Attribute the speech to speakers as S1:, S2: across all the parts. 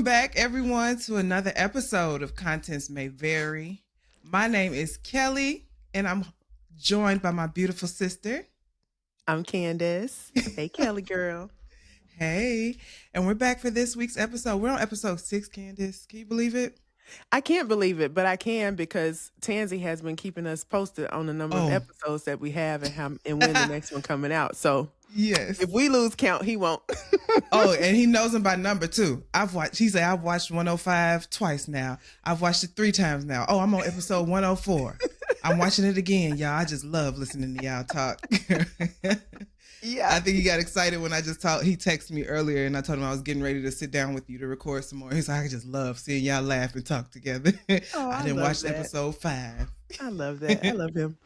S1: Welcome back, everyone, to another episode of Contents May Vary. My name is Kelly, and I'm joined by my beautiful sister.
S2: I'm Candace. Hey, Kelly girl.
S1: Hey, and we're back for this week's episode. We're on episode 6, Candace. Can you believe it?
S2: I can't believe it, but I can because Tansy has been keeping us posted on the number of
S1: Oh,
S2: episodes that we have and when the next one coming out. So
S1: yes.
S2: if we lose count, he won't.
S1: Oh, and he knows them by number too. He said, I've watched 105 twice now. I've watched it 3 times now. Oh, I'm on episode 104. I'm watching it again, y'all. I just love listening to y'all talk.
S2: Yeah.
S1: I think he got excited when I just talked. He texted me earlier and I told him I was getting ready to sit down with you to record some more. He's like, I just love seeing y'all laugh and talk together.
S2: Oh,
S1: I
S2: I
S1: didn't
S2: love
S1: watch
S2: that.
S1: episode 5.
S2: I love that. I love him.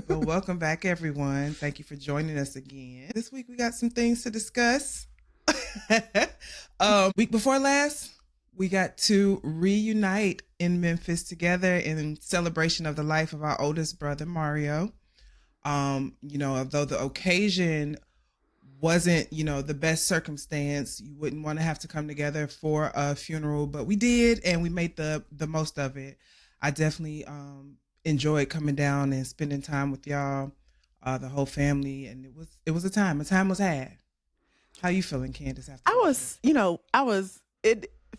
S1: Well, welcome back, everyone. Thank you for joining us again. This week we got some things to discuss. Week before last, we got to reunite in Memphis together in celebration of the life of our oldest brother, Mario. Although the occasion wasn't, the best circumstance, you wouldn't want to have to come together for a funeral, but we did, and we made the most of it. I definitely enjoyed coming down and spending time with y'all, the whole family, and it was a time. A time was had. How you feeling, Candace? After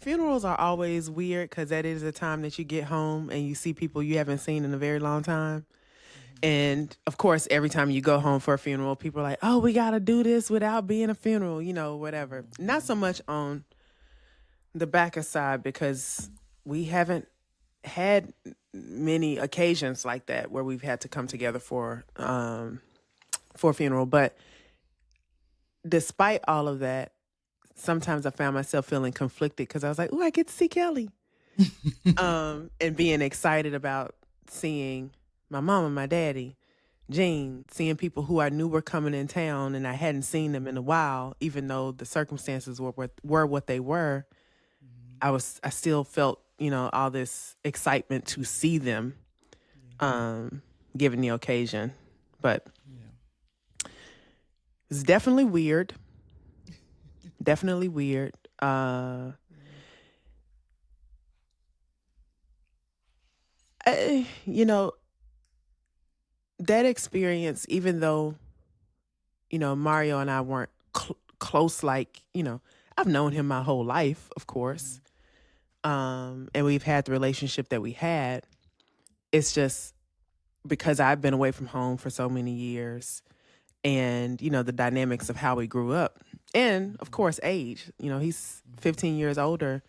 S2: funerals are always weird because that is a time that you get home and you see people you haven't seen in a very long time. And of course, every time you go home for a funeral, people are like, oh, we got to do this without being a funeral, whatever. Not so much on the back side because we haven't had many occasions like that where we've had to come together for a funeral. But despite all of that, sometimes I found myself feeling conflicted because I was like, oh, I get to see Kelly. And being excited about seeing my mom and my daddy, Jean, seeing people who I knew were coming in town and I hadn't seen them in a while, even though the circumstances were what they were. I still felt, all this excitement to see them, given the occasion. But it's definitely weird. Definitely weird. That experience, even though, Mario and I weren't close, like, I've known him my whole life, of course. And we've had the relationship that we had. It's just because I've been away from home for so many years and, the dynamics of how we grew up and, of course, age. He's 15 years older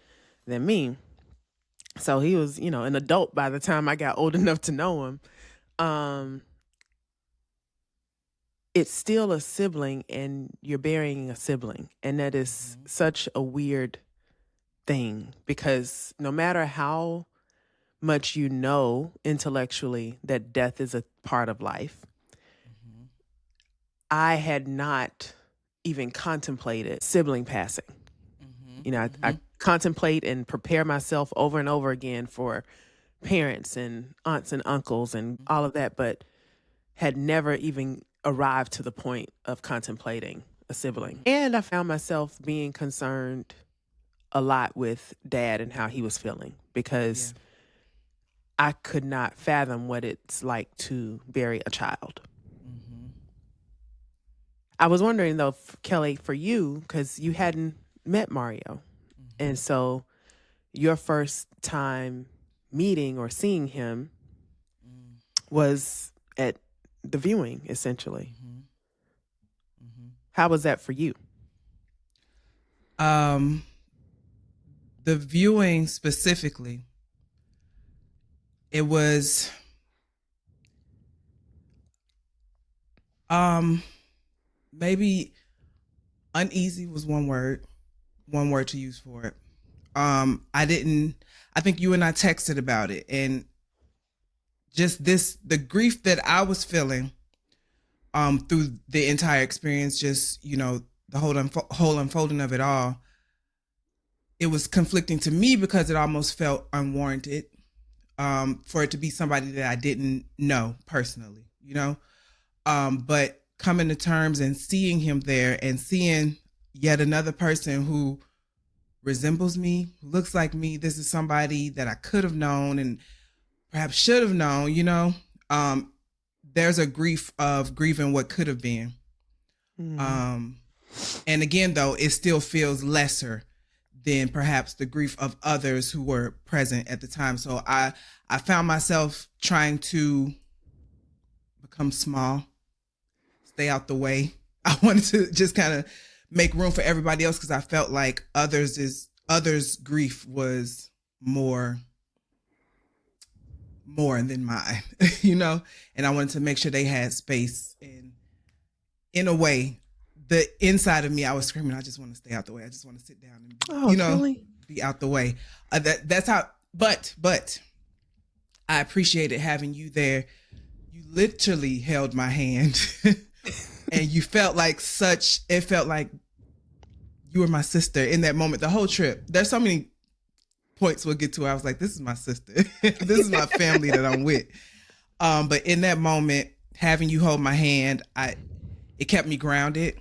S2: than me. So he was, an adult by the time I got old enough to know him. It's still a sibling and you're burying a sibling. And that is such a weird thing because no matter how much you know intellectually that death is a part of life, I had not even contemplated sibling passing. I contemplate and prepare myself over and over again for parents and aunts and uncles and all of that, but had never even arrived to the point of contemplating a sibling. And I found myself being concerned a lot with Dad and how he was feeling because I could not fathom what it's like to bury a child. I was wondering though, Kelly, for you, because you hadn't met Mario. And so your first time meeting or seeing him was at the viewing, essentially. How was that for you?
S1: The viewing specifically, it was maybe uneasy was one word to use for it. I think you and I texted about it, and just the grief that I was feeling through the entire experience, just the whole unfolding of it all, it was conflicting to me because it almost felt unwarranted for it to be somebody that I didn't know personally, but coming to terms and seeing him there and seeing yet another person who resembles me, looks like me. This is somebody that I could have known and perhaps should have known, um, there's a grief of grieving what could have been.
S2: Mm.
S1: Um, and again, though, it still feels lesser than perhaps the grief of others who were present at the time. So I found myself trying to become small, stay out the way. I wanted to just kind of make room for everybody else because I felt like others' grief was more than mine, and I wanted to make sure they had space. And in a way, the inside of me, I was screaming, I just want to stay out the way. I just want to sit down and
S2: Oh, Kelly.
S1: be out the way. That's how, but I appreciated having you there. You literally held my hand and you felt like it felt like you were my sister in that moment, the whole trip. There's so many points we'll get to. I was like, this is my sister. This is my family that I'm with. But in that moment, having you hold my hand, it kept me grounded.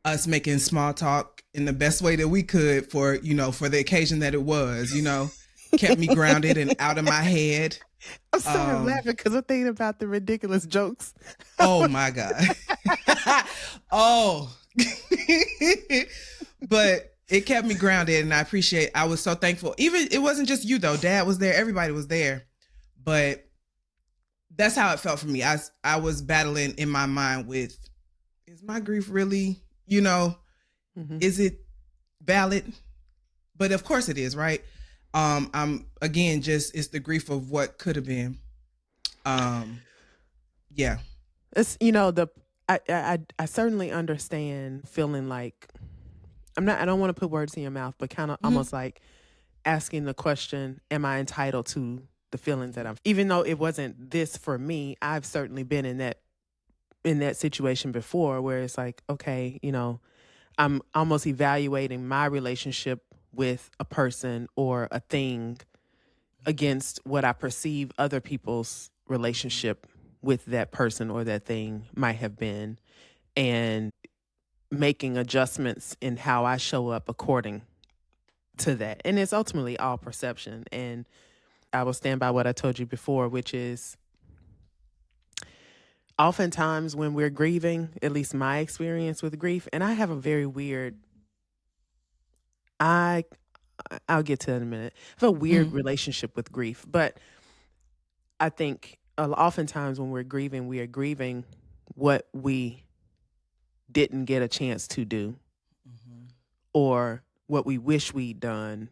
S1: Us making small talk in the best way that we could for the occasion that it was, kept me grounded and out of my head.
S2: I'm sorry, I'm laughing because I'm thinking about the ridiculous jokes.
S1: Oh my God. Oh, but it kept me grounded, and I was so thankful. Even it wasn't just you though. Dad was there. Everybody was there, but that's how it felt for me. I was battling in my mind with, is my grief really, is it valid? But of course it is, right? I'm again, it's the grief of what could have been. Yeah.
S2: It's I certainly understand feeling like I don't want to put words in your mouth, but kind of almost like asking the question, am I entitled to the feelings that even though it wasn't this for me, I've certainly been in that situation before where it's like, okay, I'm almost evaluating my relationship with a person or a thing against what I perceive other people's relationship with that person or that thing might have been, and making adjustments in how I show up according to that. And it's ultimately all perception. And I will stand by what I told you before, which is oftentimes when we're grieving, at least my experience with grief, and I have a very weird, I'll get to that in a minute. I have a weird relationship with grief, but I think oftentimes when we are grieving what we didn't get a chance to do, or what we wish we'd done,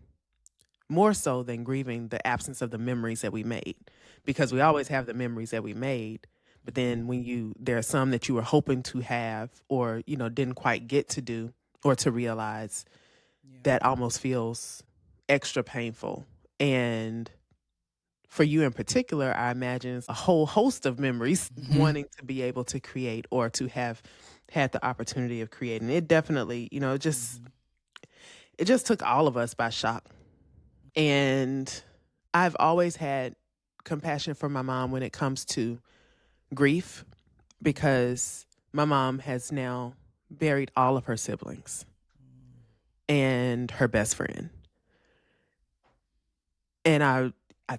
S2: more so than grieving the absence of the memories that we made, because we always have the memories that we made. But then when there are some that you were hoping to have or, didn't quite get to do or to realize, that almost feels extra painful. And for you in particular, I imagine it's a whole host of memories wanting to be able to create or to have had the opportunity of creating. It definitely, it just took all of us by shock. And I've always had compassion for my mom when it comes to grief, because my mom has now buried all of her siblings and her best friend. And I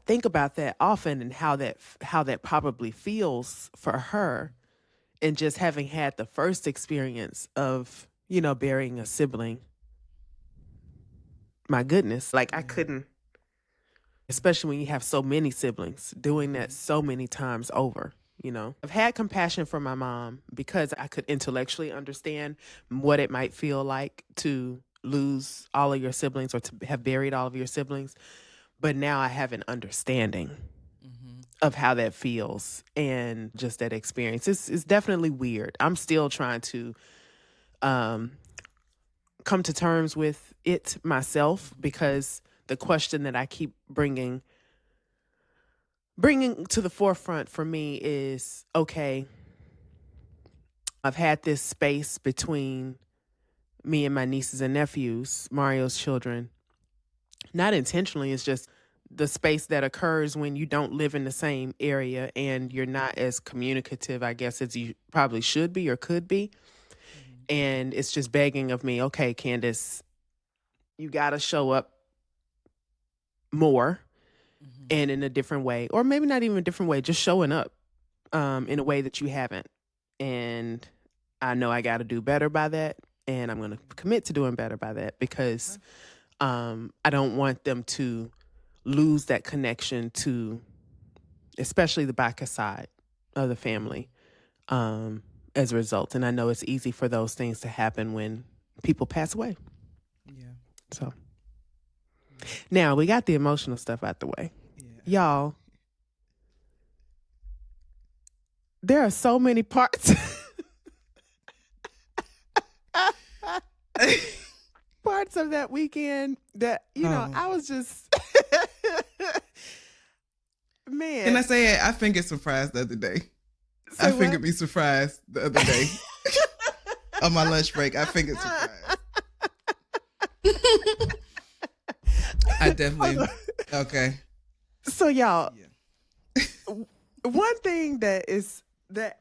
S2: think about that often and how that probably feels for her, and just having had the first experience of, burying a sibling. My goodness, like I couldn't, especially when you have so many siblings, doing that so many times over. I've had compassion for my mom because I could intellectually understand what it might feel like to lose all of your siblings or to have buried all of your siblings. But now I have an understanding of how that feels, and just that experience. It's definitely weird. I'm still trying to come to terms with it myself, because the question that I keep bringing to the forefront for me is, okay, I've had this space between me and my nieces and nephews, Mario's children, not intentionally. It's just the space that occurs when you don't live in the same area and you're not as communicative, I guess, as you probably should be or could be. And it's just begging of me, okay, Candace, you got to show up more and in a different way, or maybe not even a different way, just showing up in a way that you haven't. And I know I got to do better by that. And I'm going to commit to doing better by that because I don't want them to lose that connection to, especially the back side of the family as a result. And I know it's easy for those things to happen when people pass away.
S1: Yeah.
S2: So now we got the emotional stuff out the way. Yeah. Y'all, there are so many parts. Parts of that weekend that, I was just, man.
S1: Can I say it? I fingered some fries the other day.
S2: Say
S1: I fingered me some fries the other day. On my lunch break, I fingered some fries. I definitely, okay.
S2: So y'all, one thing that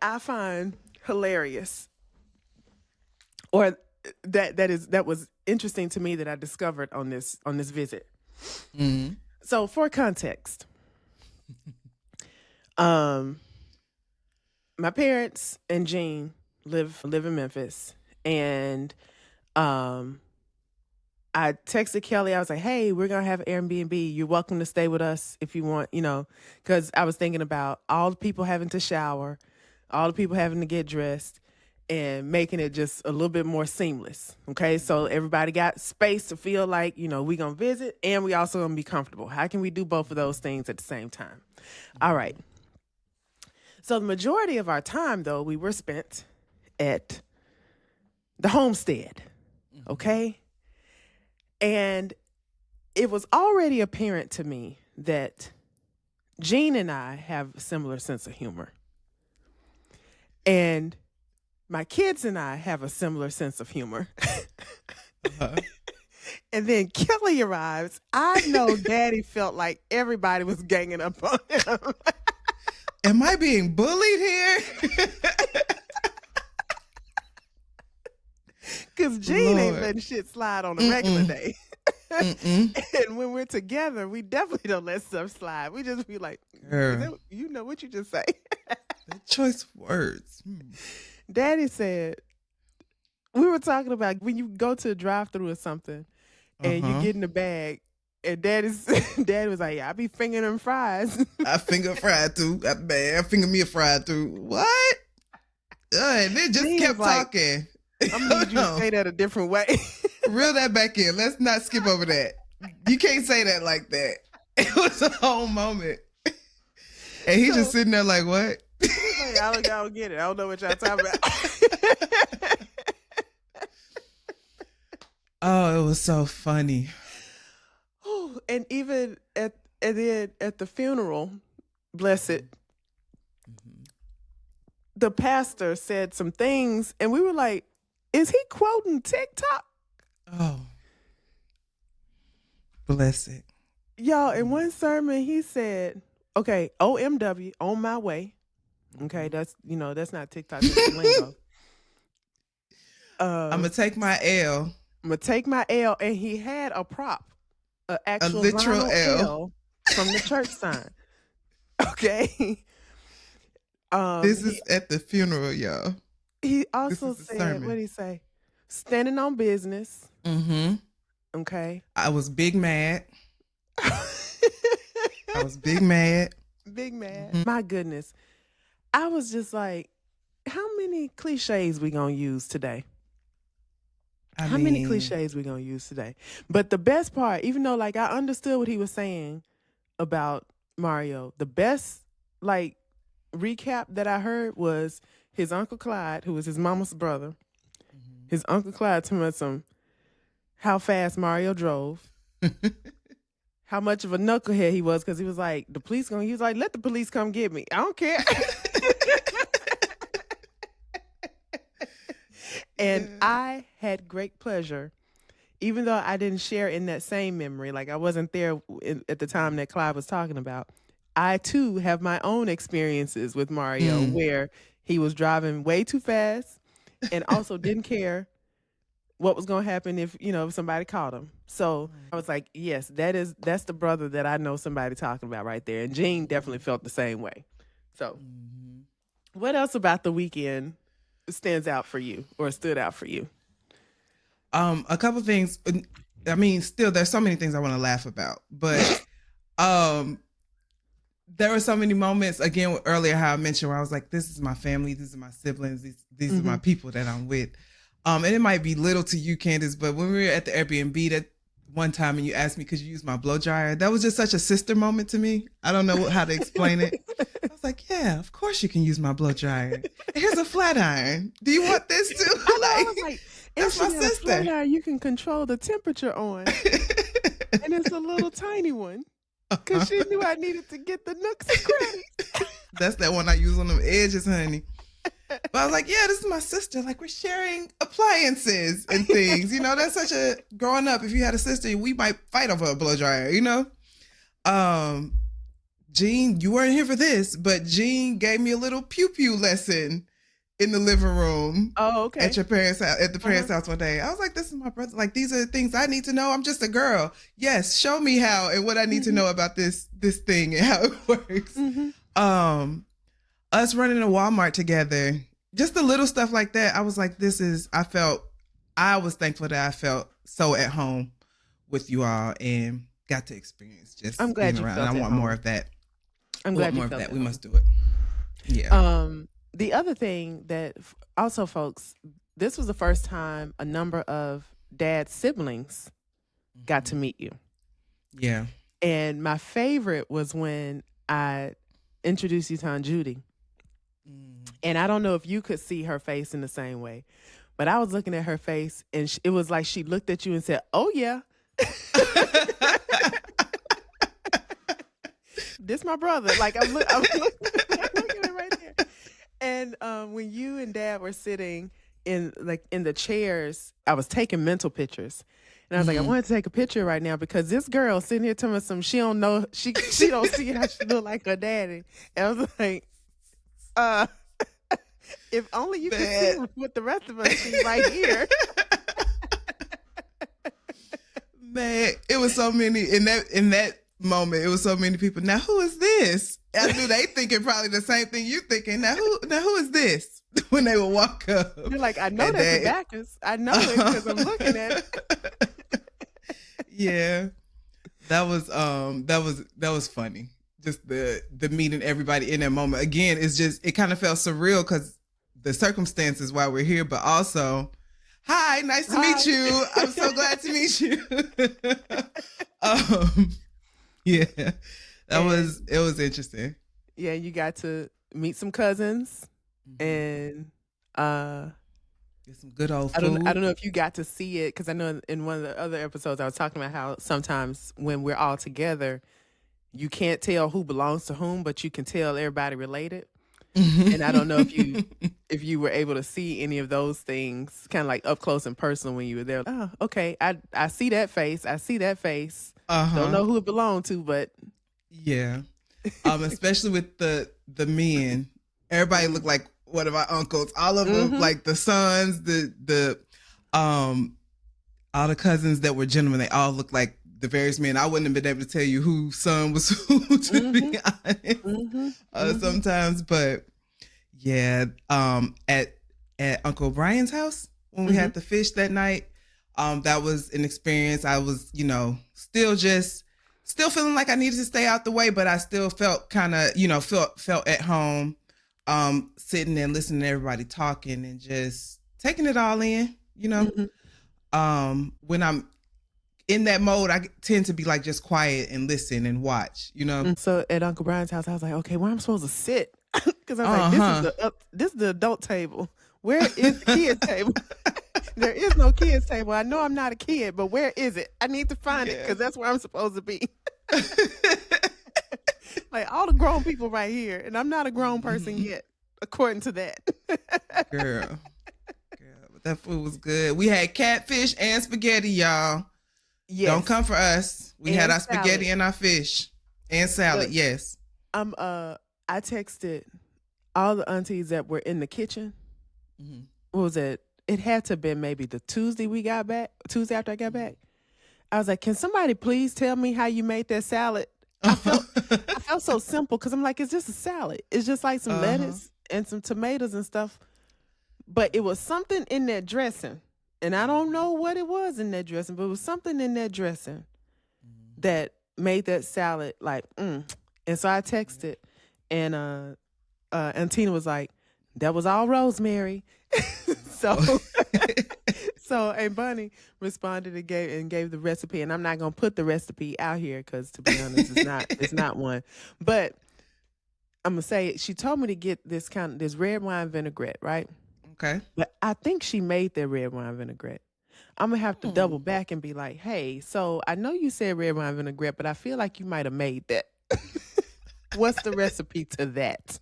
S2: I find hilarious, or that was interesting to me that I discovered on this visit. Mm-hmm. So for context, my parents and Jean live in Memphis, and I texted Kelly. I was like, hey, we're going to have Airbnb. You're welcome to stay with us if you want, because I was thinking about all the people having to shower, all the people having to get dressed, and making it just a little bit more seamless. Okay, so everybody got space to feel like, we're going to visit, and we also going to be comfortable. How can we do both of those things at the same time? All right. So the majority of our time, though, we were spent at the homestead. Okay. And it was already apparent to me that Jean and I have a similar sense of humor. And my kids and I have a similar sense of humor. And then Kelly arrives. I know Daddy felt like everybody was ganging up on him.
S1: Am I being bullied here?
S2: Because Jean ain't letting shit slide on a regular day. And when we're together, we definitely don't let stuff slide. We just be like, you know what you just say.
S1: That choice of words.
S2: Daddy said, we were talking about when you go to a drive-thru or something and you get in the bag, and Daddy was like, yeah, I be fingering them fries.
S1: I finger fried too. I finger me a fried too. What? And they just kept talking.
S2: I'm gonna need you to say that a different way.
S1: Reel that back in. Let's not skip over that. You can't say that like that. It was a whole moment. And he's just sitting there like, what?
S2: I don't get it. I don't know what y'all talking about.
S1: Oh, it was so funny.
S2: And even at the funeral, bless it, the pastor said some things, and we were like, is he quoting TikTok?
S1: Oh, bless it.
S2: Y'all, in one sermon, he said, okay, OMW, on my way. Okay, that's not TikTok, that's lingo.
S1: I'm going to take my L.
S2: I'm going to take my L. And he had a prop, an actual
S1: literal L
S2: from the church sign. Okay.
S1: This is at the funeral, y'all.
S2: He also said, what did he say? Standing on business. Mm-hmm. Okay.
S1: I was big mad. Big mad.
S2: Mm-hmm. My goodness. I was just like, how many cliches we gonna use today? How many cliches we gonna use today? But the best part, even though I understood what he was saying about Mario, the best recap that I heard was his Uncle Clyde, who was his mama's brother. His Uncle Clyde told me how fast Mario drove, how much of a knucklehead he was, because he was like, he was like, let the police come get me. I don't care. And I had great pleasure, even though I didn't share in that same memory, I wasn't there at the time that Clyde was talking about. I too have my own experiences with Mario where he was driving way too fast and also didn't care what was going to happen if, if somebody caught him. So I was like, yes, that's the brother that I know somebody talking about right there. And Jean definitely felt the same way. So what else about the weekend stands out for you or stood out for you?
S1: A couple things. I mean, still, there's so many things I want to laugh about, but there were so many moments, again, earlier how I mentioned where I was like, this is my family, these are my siblings, these are my people that I'm with. And it might be little to you, Candace, but when we were at the Airbnb that one time and you asked me, could you use my blow dryer? That was just such a sister moment to me. I don't know how to explain it. I was like, yeah, of course you can use my blow dryer. Here's a flat iron. Do you want this too? That's my sister.
S2: Flat iron you can control the temperature on. And it's a little tiny one. Because she knew I needed to get the nooks and crannies.
S1: That's that one I use on them edges, honey. But I was like, yeah, this is my sister. Like, we're sharing appliances and things. That's such a, growing up, if you had a sister, we might fight over a blow dryer, Jean, you weren't here for this, but Jean gave me a little pew-pew lesson in the living room.
S2: Oh, okay.
S1: At your parents' house, at the parents' house one day. I was like, this is my brother. Like, these are the things I need to know. I'm just a girl. Yes, show me how and what I need to know about this thing and how it works. Us running to Walmart together, just the little stuff like that. I was like, I was thankful that I felt so at home with you all and got to experience just
S2: I'm glad
S1: being
S2: you
S1: around.
S2: felt
S1: And I
S2: at
S1: want
S2: home.
S1: more of that.
S2: I'm glad you
S1: more of
S2: felt
S1: that.
S2: at
S1: We
S2: home.
S1: must do it. Yeah.
S2: The other thing that also, folks, this was the first time a number of dad's siblings got to meet you.
S1: Yeah.
S2: And my favorite was when I introduced you to Aunt Judy. And I don't know if you could see her face in the same way, but I was looking at her face and it was like she looked at you and said, oh, yeah. This my brother. Like, I'm looking at it right there. And when you and Dad were sitting in the chairs, I was taking mental pictures. And I was like, I wanted to take a picture right now because this girl sitting here telling me she don't know, she don't see how she look like her daddy. And I was like, if only you could see what the rest of us see right here.
S1: Man, it was so many in that moment. It was so many people. Now, who is this? I knew they thinking probably the same thing you thinking. Now, who is this? When they would walk up,
S2: you're like, I know that's the Bacchus. I know it because I'm looking at it.
S1: Yeah, that was funny. Just the meeting everybody in that moment. Again, it kind of felt surreal because the circumstances why we're here, but also, hi, nice to meet you. I'm so glad to meet you. Yeah, it was interesting.
S2: Yeah, you got to meet some cousins and
S1: get some good old food.
S2: I don't know if you got to see it because I know in one of the other episodes I was talking about how sometimes when we're all together, you can't tell who belongs to whom, but you can tell everybody related. And I don't know if you were able to see any of those things kind of like up close and personal when you were there. Oh, okay. I see that face. I see that face. Don't know who it belonged to, but
S1: yeah. Especially with the men, everybody looked like one of our uncles. All of them, like the sons, all the cousins that were gentlemen, they all looked like the various men. I wouldn't have been able to tell you whose son was who, to be honest. Sometimes, but yeah, at Uncle Brian's house when we had the fish that night, that was an experience. I was, still feeling like I needed to stay out the way, but I still felt kind of, felt at home, sitting and listening to everybody talking and just taking it all in, when I'm in that mode, I tend to be like just quiet and listen and watch,
S2: So at Uncle Brian's house, I was like, okay, where am I supposed to sit? Because I was like, this is the adult table. Where is the kids table? There is no kids table. I know I'm not a kid, but where is it? I need to find it because that's where I'm supposed to be. Like all the grown people right here, and I'm not a grown person yet, according to that.
S1: Girl, but that food was good. We had catfish and spaghetti, y'all. Yes. Don't come for us. We had our spaghetti and our fish and salad. Yes.
S2: I texted all the aunties that were in the kitchen what was it? It had to have been maybe the Tuesday after I got back. I was like, can somebody please tell me how you made that salad? I felt so simple because I'm like, it's just a salad. It's just like some lettuce and some tomatoes and stuff. But it was something in that dressing. And I don't know what it was in that dressing, but it was something in that dressing that made that salad like, And so I texted and Tina was like, that was all rosemary. So and Bunny responded and gave the recipe, and I'm not gonna put the recipe out here because, to be honest, it's not one. But I'm gonna say she told me to get this red wine vinaigrette, right?
S1: Okay.
S2: But I think she made that red wine vinaigrette. I'm gonna have to double back and be like, hey, so I know you said red wine vinaigrette, but I feel like you might have made that. What's the recipe to that?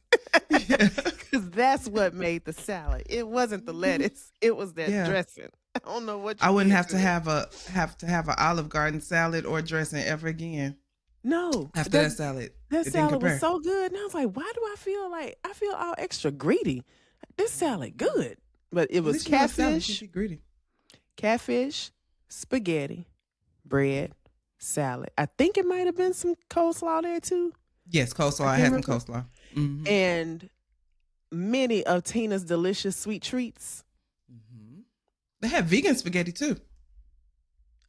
S2: Because that's what made the salad. It wasn't the lettuce. It was that dressing. I don't know what.
S1: I wouldn't have to have an Olive Garden salad or dressing ever again.
S2: No,
S1: after that salad.
S2: That salad was so good, and I was like, why do I feel all extra greedy? This salad good, but it was catfish, spaghetti, bread, salad. I think it might have been some coleslaw there too.
S1: Yes, coleslaw. I had some coleslaw. Mm-hmm.
S2: And many of Tina's delicious sweet treats.
S1: Mm-hmm. They have vegan spaghetti too.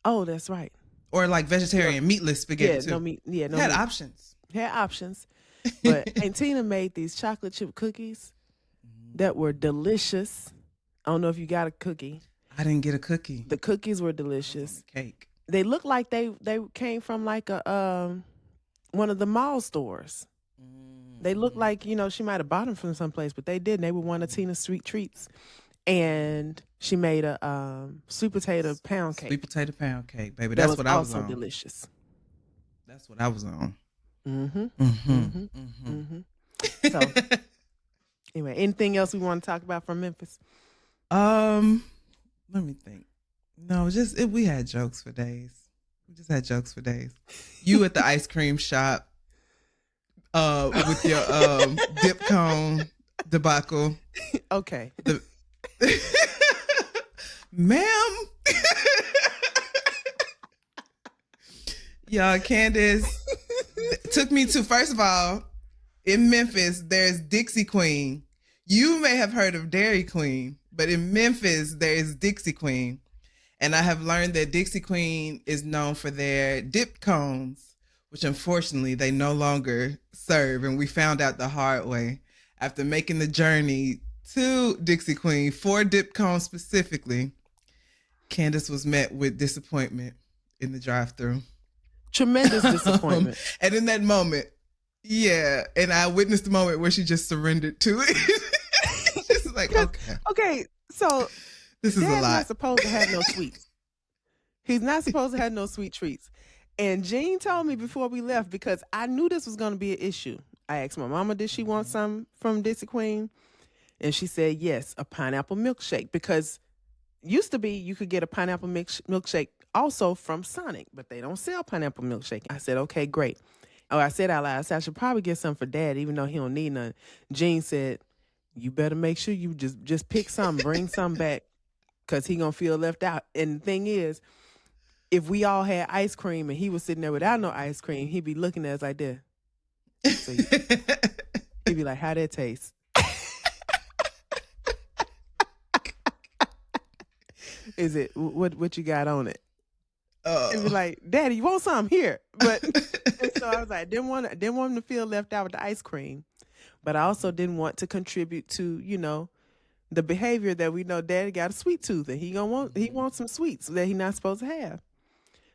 S2: Oh, that's right.
S1: Or like vegetarian meatless spaghetti too.
S2: No meat. Yeah, no
S1: had
S2: meat.
S1: options.
S2: Had options. But and Tina made these chocolate chip cookies that were delicious. I don't know if you got a cookie.
S1: I didn't get a cookie.
S2: The cookies were delicious.
S1: Cake.
S2: They looked like they came from like a one of the mall stores. They looked like, she might have bought them from someplace, but they didn't. They were one of Tina's sweet treats. And she made a sweet potato pound cake.
S1: Sweet potato pound cake, baby. That's what I was on.
S2: Also delicious.
S1: That's what I was on.
S2: So, anyway, anything else we want to talk about from Memphis?
S1: Let me think. No, we had jokes for days. We just had jokes for days. You at the ice cream shop with your dip cone debacle.
S2: Okay.
S1: Ma'am. Y'all, Candace took me to, first of all, in Memphis, there's Dixie Queen. You may have heard of Dairy Queen, but in Memphis, there is Dixie Queen. And I have learned that Dixie Queen is known for their dip cones, which unfortunately they no longer serve. And we found out the hard way after making the journey to Dixie Queen for dip cones specifically. Candace was met with disappointment in the drive-thru.
S2: Tremendous disappointment.
S1: And in that moment, and I witnessed the moment where she just surrendered to it. She's like,
S2: okay, so
S1: this is a lot.
S2: Not supposed to have no sweets. He's not supposed to have no sweet treats. And Jean told me before we left, because I knew this was going to be an issue. I asked my mama, did she want some from Dixie Queen? And she said, yes, a pineapple milkshake. Because used to be you could get a pineapple milkshake also from Sonic, but they don't sell pineapple milkshake. I said, okay, great. Oh, I said out loud, I said, I should probably get some for Dad, even though he don't need none. Jean said, you better make sure you just pick some, bring some back, because he going to feel left out. And the thing is, if we all had ice cream and he was sitting there without no ice cream, he'd be looking at us like that. So he'd be like, how that taste? Is it, what you got on it? He'd be like, Daddy, you want some here? But so I was like, didn't want him to feel left out with the ice cream. But I also didn't want to contribute to, the behavior that we know Daddy got a sweet tooth and he wants some sweets that he's not supposed to have.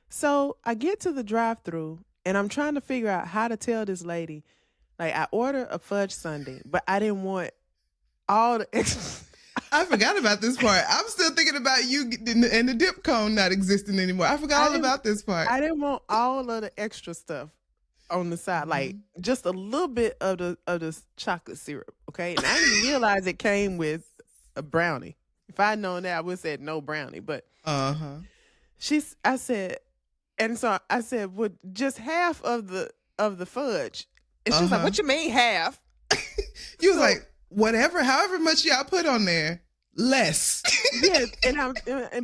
S2: So I get to the drive-thru and I'm trying to figure out how to tell this lady, like, I ordered a fudge sundae, but I didn't want all the extra.
S1: I forgot about this part. I'm still thinking about you and the dip cone not existing anymore. I forgot all about this part.
S2: I didn't want all of the extra stuff on the side, like just a little bit of the chocolate syrup, okay? And I didn't realize it came with a brownie. If I'd known that, I would have said no brownie. But I said, well, just half of the fudge. And she was like, what you mean half?
S1: You was like, whatever, however much y'all put on there, less.
S2: Yes,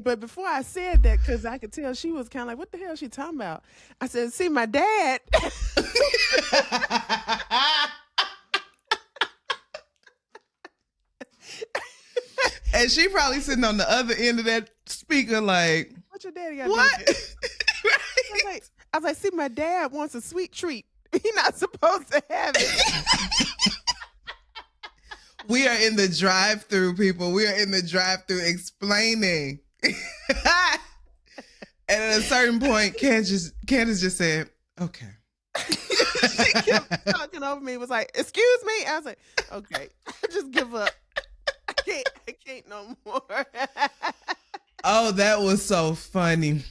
S2: but before I said that, because I could tell she was kind of like, "What the hell is she talking about?" I said, "See, my dad."
S1: And she probably sitting on the other end of that speaker like,
S2: "What your daddy got?"
S1: What?
S2: Right. I was like, "See, my dad wants a sweet treat. He's not supposed to have it."
S1: We are in the drive-through, people. We are in the drive-through explaining. And at a certain point, Candace just said, "Okay."
S2: She kept talking over me. Was like, "Excuse me." I was like, "Okay, just give up. I can't no more."
S1: Oh, that was so funny.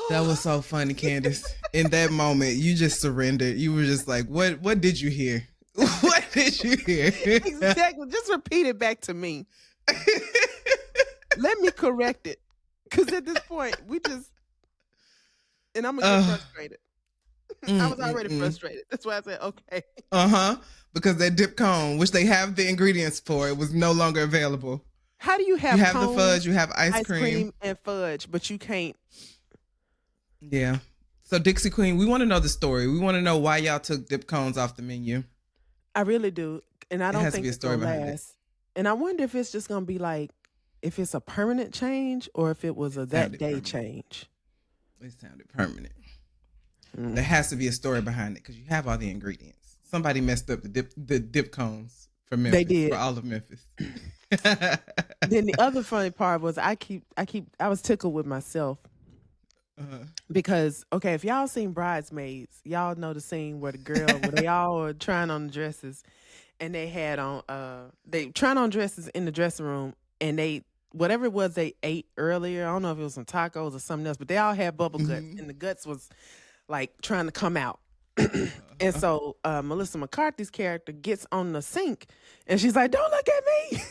S1: That was so funny, Candace. In that moment, you just surrendered. You were just like, "What did you hear? What did you hear?"
S2: Exactly. Just repeat it back to me. Let me correct it. Because at this point, and I'm going to get frustrated. I was already frustrated. That's why I said, okay.
S1: Because that dip cone, which they have the ingredients for, it was no longer available.
S2: How do you have
S1: You have
S2: cones,
S1: the fudge, you have ice cream
S2: and fudge, but you can't.
S1: Yeah. So Dixie Queen, we want to know the story. We want to know why y'all took dip cones off the menu.
S2: I really do. And I don't think
S1: it's going to last.
S2: It. And I wonder if it's just going to be like, if it's a permanent change or if it was that day permanent. Change.
S1: It sounded permanent. There has to be a story behind it because you have all the ingredients. Somebody messed up the dip cones for Memphis. They did. For all of Memphis.
S2: Then the other funny part was I was tickled with myself. Because, okay, if y'all seen Bridesmaids, y'all know the scene where where they all were trying on the dresses and they had on, they trying on dresses in the dressing room and whatever it was they ate earlier, I don't know if it was some tacos or something else, but they all had bubble guts and the guts was like trying to come out. And so Melissa McCarthy's character gets on the sink and she's like, "Don't look at me."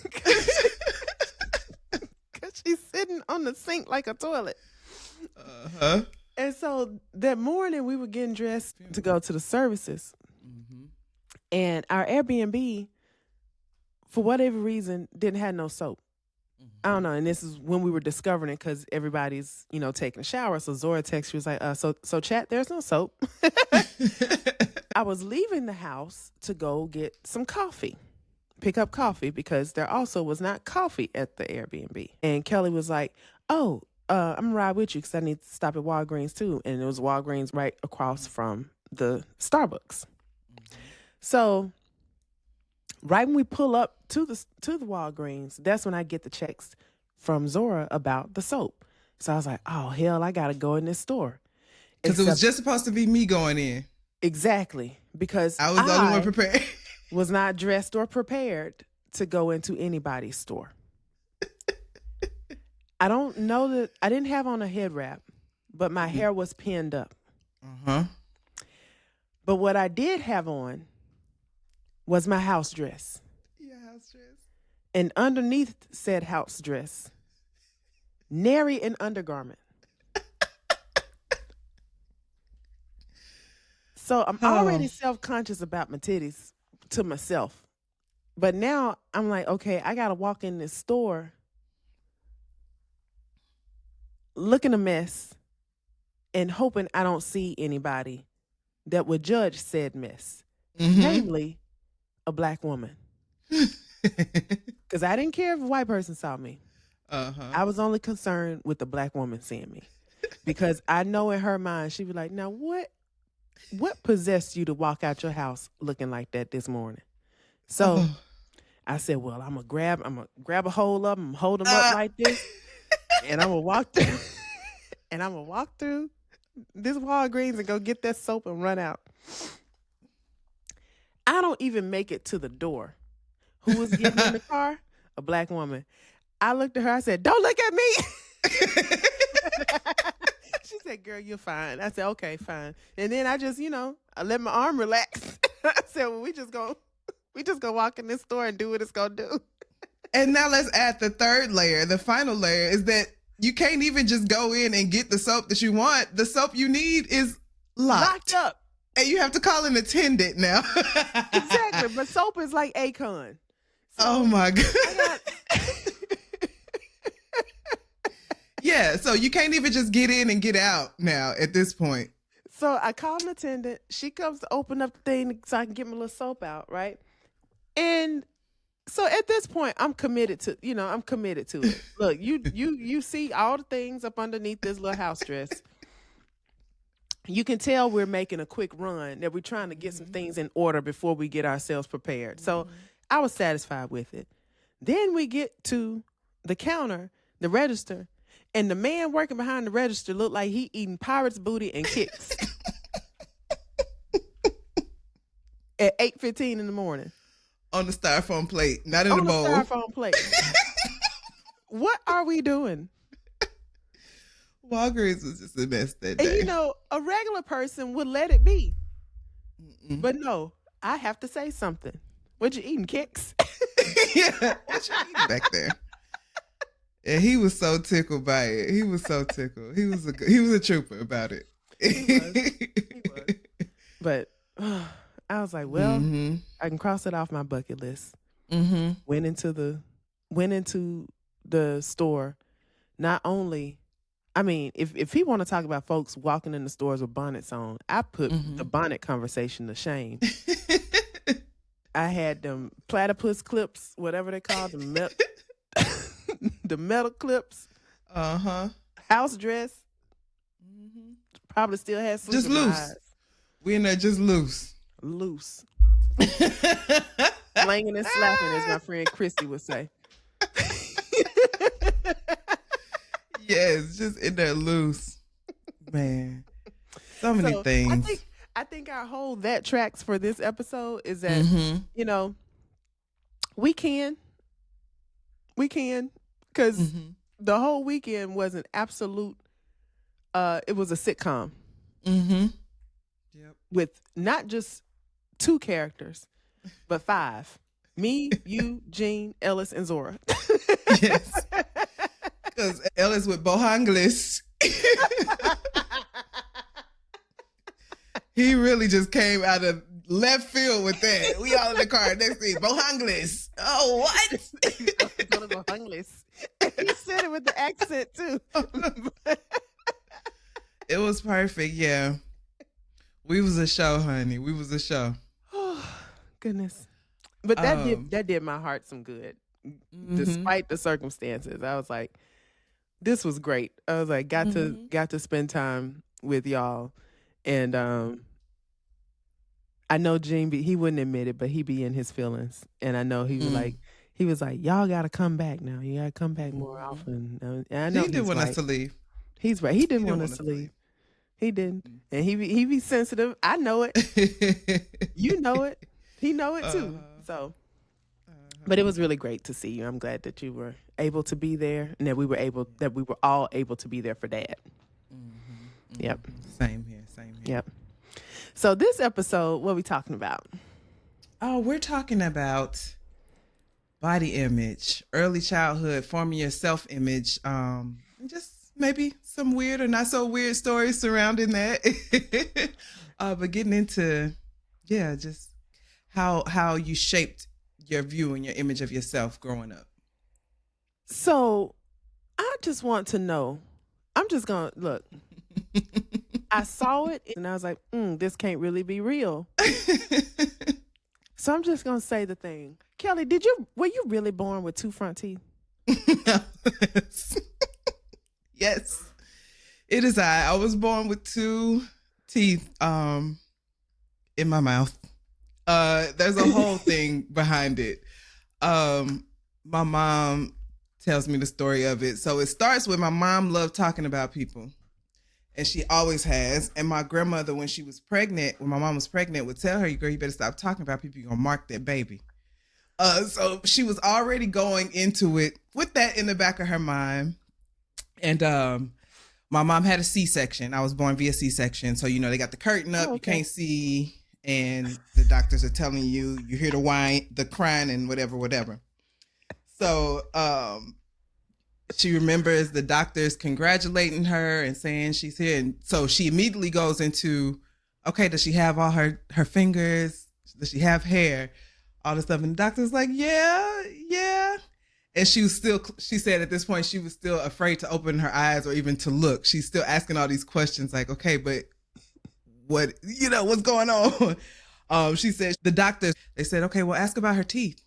S2: Because she's sitting on the sink like a toilet. And so that morning we were getting dressed to go to the services. And our Airbnb, for whatever reason, didn't have no soap. I don't know. And this is when we were discovering it because everybody's, taking a shower. So Zora texted, she was like, so chat, there's no soap. I was leaving the house to go get some coffee, pick up coffee because there also was not coffee at the Airbnb. And Kelly was like, "Oh, I'm going to ride with you because I need to stop at Walgreens too." And it was Walgreens right across from the Starbucks. So right when we pull up to the Walgreens, that's when I get the checks from Zora about the soap. So I was like, "Oh, hell, I got to go in this store."
S1: Because it was just supposed to be me going in.
S2: Exactly. Because
S1: I was the only one prepared.
S2: Was not dressed or prepared to go into anybody's store. I don't know that I didn't have on a head wrap, but my hair was pinned up. But what I did have on was my house dress.
S1: Your house dress.
S2: And underneath said house dress, nary an undergarment. So I'm already self-conscious about my titties to myself. But now I'm like, okay, I got to walk in this store looking a mess and hoping I don't see anybody that would judge said mess. Namely, a black woman. Because I didn't care if a white person saw me. I was only concerned with the black woman seeing me. Because I know in her mind, she'd be like, "Now what possessed you to walk out your house looking like that this morning?" So I said, "Well, I'm gonna grab a hold of them, hold them up like this, and I'm gonna walk through, this Walgreens and go get that soap and run out." I don't even make it to the door. Who was getting in the car? A black woman. I looked at her. I said, "Don't look at me." She said, "Girl, you're fine." I said, "Okay, fine." And then I just, I let my arm relax. I said, "Well, we just go walk in this store and do what it's gonna do."
S1: And now let's add the third layer. The final layer is that you can't even just go in and get the soap that you want. The soap you need is locked
S2: up.
S1: And you have to call an attendant now.
S2: Exactly. But soap is like Akon. So
S1: oh my God. Yeah, so you can't even just get in and get out now at this point.
S2: So I called an attendant. She comes to open up the thing so I can get my little soap out, right? And so at this point, I'm committed to it. Look, you see all the things up underneath this little house dress. You can tell we're making a quick run, that we're trying to get some things in order before we get ourselves prepared. So I was satisfied with it. Then we get to the counter, the register, and the man working behind the register looked like he eating pirate's booty and kicks at 8:15 in the morning.
S1: On the styrofoam plate, not in
S2: On
S1: the bowl.
S2: Styrofoam plate. What are we doing?
S1: Walgreens was just a mess that day.
S2: And a regular person would let it be. But no, I have to say something. What you eating, kicks?
S1: Yeah, what you eating back there? And he was so tickled by it. He was so tickled. He was a trooper about it.
S2: He was. But I was like, well, I can cross it off my bucket list. Went into the store. Not only, I mean, if he want to talk about folks walking in the stores with bonnets on, I put the bonnet conversation to shame. I had them platypus clips, whatever they call them, the metal clips. House dress. Probably still has some
S1: just loose. We in there just loose.
S2: Slanging and slapping, as my friend Christy would say.
S1: Yes, just in there loose. Man. So many things.
S2: I think our whole that tracks for this episode is that, we can, because the whole weekend was an absolute, it was a sitcom.
S1: Yep.
S2: With not just 2 characters, but 5. Me, you, Jean, Ellis, and Zora.
S1: Yes. Because Ellis with Bohanglis. He really just came out of left field with that. We all in the car next thing. Bohanglis. Oh, what?
S2: Go to Bohanglis. He said it with the accent too.
S1: It was perfect, yeah. We was a show, honey. We was a show.
S2: Oh, goodness. But that did my heart some good. Despite the circumstances. I was like, this was great. I was like, got to spend time with y'all. And I know Gene, he wouldn't admit it, but he be in his feelings. And I know he was like, y'all got to come back now. You got to come back more often. And I know
S1: he didn't want us to leave.
S2: He's right. He didn't want us to leave. He didn't. And he be sensitive. I know it. You know it. He know it too. So, but it was really great to see you. I'm glad that you were able to be there, and that we were all able to be there for Dad. Yep.
S1: Same here.
S2: Yep. So this episode, what are we talking about?
S1: Oh, we're talking about body image, early childhood, forming your self-image, and just maybe some weird or not so weird stories surrounding that. But getting into, just how you shaped your view and your image of yourself growing up.
S2: So I just want to know, I'm just going to look. I saw it and I was like, this can't really be real. So I'm just going to say the thing. Kelly, were you really born with 2 front teeth?
S1: Yes. It is I was born with 2 teeth in my mouth. There's a whole thing behind it. My mom tells me the story of it. So it starts with my mom loved talking about people. And she always has. And my grandmother, when my mom was pregnant, would tell her, girl, you better stop talking about people. You're going to mark that baby. So she was already going into it with that in the back of her mind. And my mom had a C-section. I was born via C-section. So, they got the curtain up. Okay. You can't see. And the doctors are telling you hear the whine, the crying and whatever. So she remembers the doctors congratulating her and saying she's here. And so she immediately goes into, okay, does she have all her fingers? Does she have hair? All this stuff. And the doctor's like, yeah. And she was still, she said at this point, she was still afraid to open her eyes or even to look. She's still asking all these questions like, okay, but what, what's going on? She said the doctors, they said, okay, well, ask about her teeth.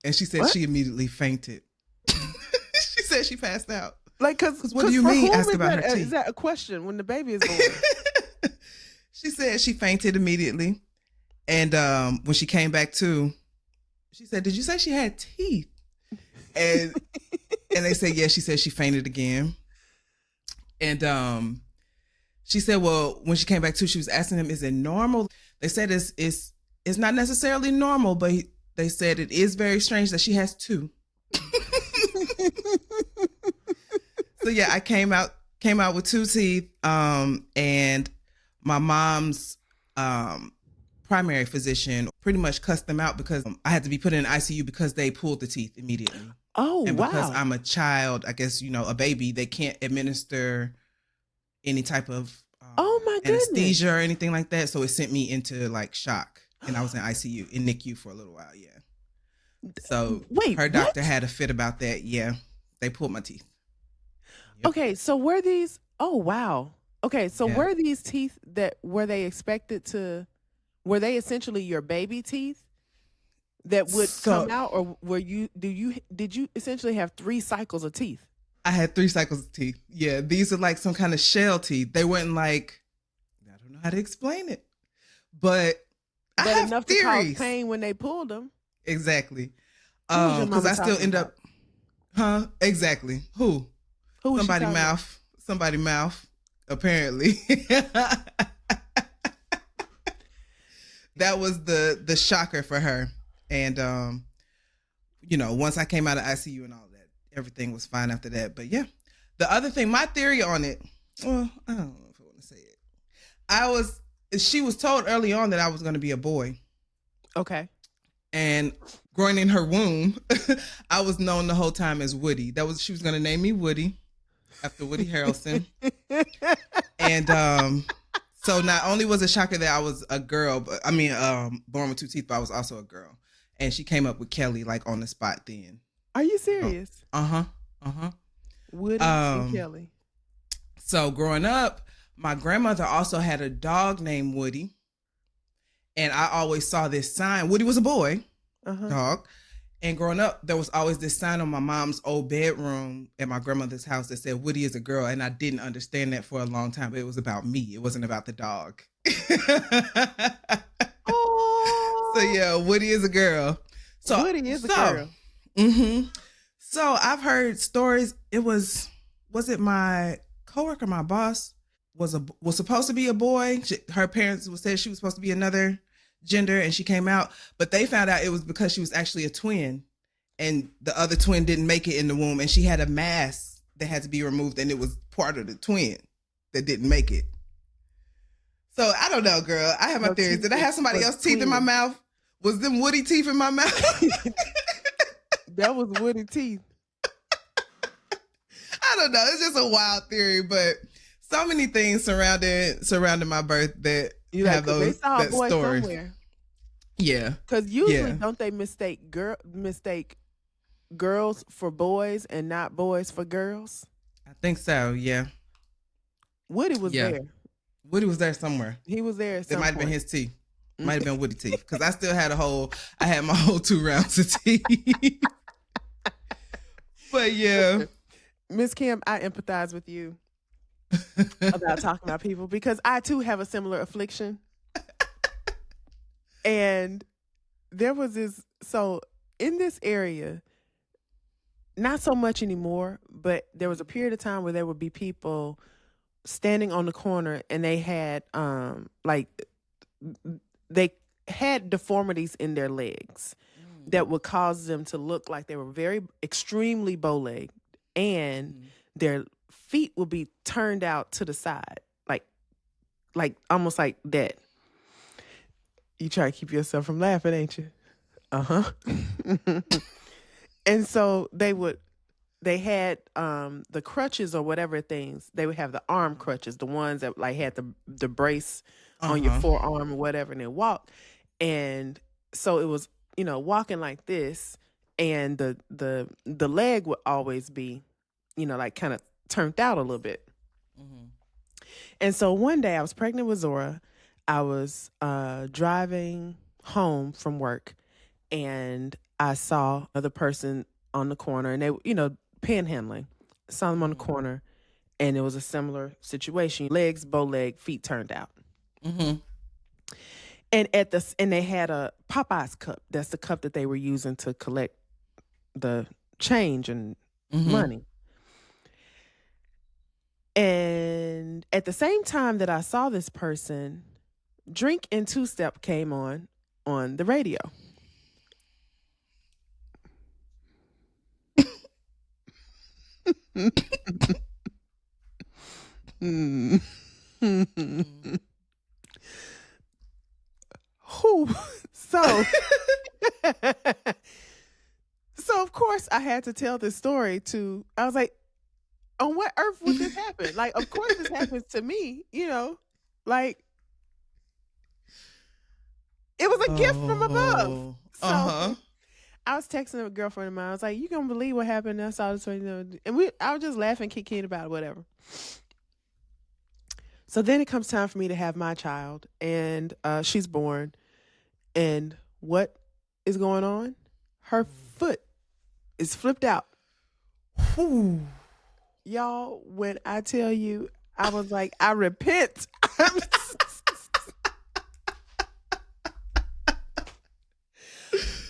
S1: And she said
S2: What?
S1: she immediately fainted. She said she passed out.
S2: Like, because
S1: what do you mean ask about her teeth?
S2: Is that a question when the baby is born?
S1: She said she fainted immediately. And when she came back to, she said, did you say she had teeth? And they said, yeah, she said she fainted again. And she said, well, when she came back to, she was asking them, is it normal? They said it's not necessarily normal, but they said it is very strange that she has two. So yeah, I came out with two teeth, and my mom's primary physician pretty much cussed them out because I had to be put in ICU because they pulled the teeth immediately.
S2: Oh,
S1: and because
S2: wow.
S1: I'm a child, I guess, a baby, they can't administer any type of
S2: Oh my goodness.
S1: anesthesia or anything like that. So it sent me into like shock, and I was in ICU, in NICU for a little while. Yeah. So
S2: Wait,
S1: her doctor
S2: what?
S1: had a fit about that. Yeah. They pulled my teeth. Yep.
S2: Okay, so were these? Oh wow. Okay, so
S1: Yeah.
S2: were these teeth were they expected to? Were they essentially your baby teeth that would come out, or did you essentially have 3 cycles of teeth?
S1: I had 3 cycles of teeth. Yeah, these are like some kind of shell teeth. They weren't like, I don't know how to explain it, but I have
S2: enough
S1: theories.
S2: to cause pain when they pulled them.
S1: Exactly.
S2: Who was your
S1: Because
S2: mama
S1: I still
S2: talking
S1: end
S2: about?
S1: up, Exactly. Who
S2: was she
S1: somebody
S2: talking about?
S1: mouth. Somebody mouth. Apparently. That was the shocker for her. And once I came out of ICU and all that, everything was fine after that. But yeah, the other thing, my theory on it, well, I don't know if I want to say it. She was told early on that I was going to be a boy.
S2: Okay.
S1: And growing in her womb, I was known the whole time as Woody. She was going to name me Woody after Woody Harrelson. And so not only was it shocker that I was a girl, but born with 2 teeth, but I was also a girl. And she came up with Kelly like on the spot then.
S2: Are you serious? Woody and Kelly.
S1: So growing up, my grandmother also had a dog named Woody. And I always saw this sign. Woody was a boy, dog. And growing up, there was always this sign on my mom's old bedroom at my grandmother's house that said Woody is a girl. And I didn't understand that for a long time, but it was about me. It wasn't about the dog.
S2: Oh.
S1: So yeah, Woody is a girl. So
S2: Woody is a girl.
S1: Mm-hmm. So I've heard stories. Was it my coworker, my boss was supposed to be a boy. Her parents said she was supposed to be another gender, and she came out, but they found out it was because she was actually a twin, and the other twin didn't make it in the womb, and she had a mass that had to be removed, and it was part of the twin that didn't make it. So I don't know, girl. I have my theories. Did I have somebody else's teeth in my mouth? Was them Woody teeth in my mouth?
S2: That was Woody teeth.
S1: I don't know. It's just a wild theory, but so many things surrounding my birth that have those
S2: they saw a boy
S1: stories.
S2: somewhere.
S1: Yeah,
S2: because usually don't they mistake girls for boys and not boys for girls?
S1: I think so. Yeah,
S2: Woody was there.
S1: Woody was there somewhere.
S2: He was there.
S1: It might have been his teeth. Might have been Woody teeth, because I still had I had my whole 2 rounds of teeth. But yeah,
S2: Miss Kim, I empathize with you about talking about people, because I too have a similar affliction. And there was so in this area, not so much anymore, but there was a period of time where there would be people standing on the corner, and they had they had deformities in their legs that would cause them to look like they were very extremely bow-legged, and their feet would be turned out to the side, like almost like that. You try to keep yourself from laughing, ain't you? And so they had the crutches or whatever things. They would have the arm crutches, the ones that like had the brace on your forearm or whatever, and they walk. And so it was, walking like this, and the leg would always be, like kind of turned out a little bit. And so one day I was pregnant with Zora. I was driving home from work, and I saw another person on the corner, and they, panhandling. Saw them on the corner, and it was a similar situation. Legs, bow leg, feet turned out. And and they had a Popeye's cup. That's the cup that they were using to collect the change and money. And at the same time that I saw this person, Drink and Two Step came on the radio. So of course I had to tell this story I was like, on what earth would this happen? Like, of course this happens to me, like it was a gift from above. So I was texting a girlfriend of mine. I was like, you gonna believe what happened? I saw this, and I was just laughing, kicking about it, whatever. So then it comes time for me to have my child, and she's born. And what is going on? Her foot is flipped out.
S1: Whew.
S2: Y'all, when I tell you, I was like, I repent.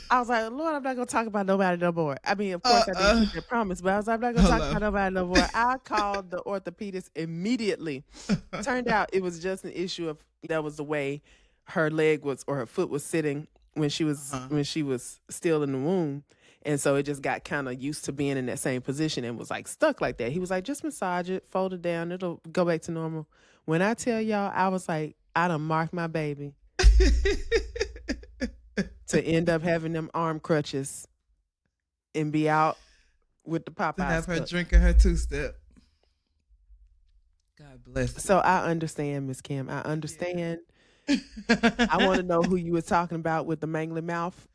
S2: I was like, Lord, I'm not going to talk about nobody no more. I mean, of course, I didn't keep that promise, but I was like, I'm not going to talk about nobody no more. I called the orthopedist immediately. Turned out it was just an issue of that was the way her leg was, or her foot was sitting when she was still in the womb. And so it just got kind of used to being in that same position and was like stuck like that. He was like, just massage it, fold it down, it'll go back to normal. When I tell y'all, I was like, I done marked my baby to end up having them arm crutches and be out with the Popeyes.
S1: To have her drinking her two-step. God bless her.
S2: So I understand, Miss Kim. I understand. Yeah. I want to know who you were talking about with the mangly mouth.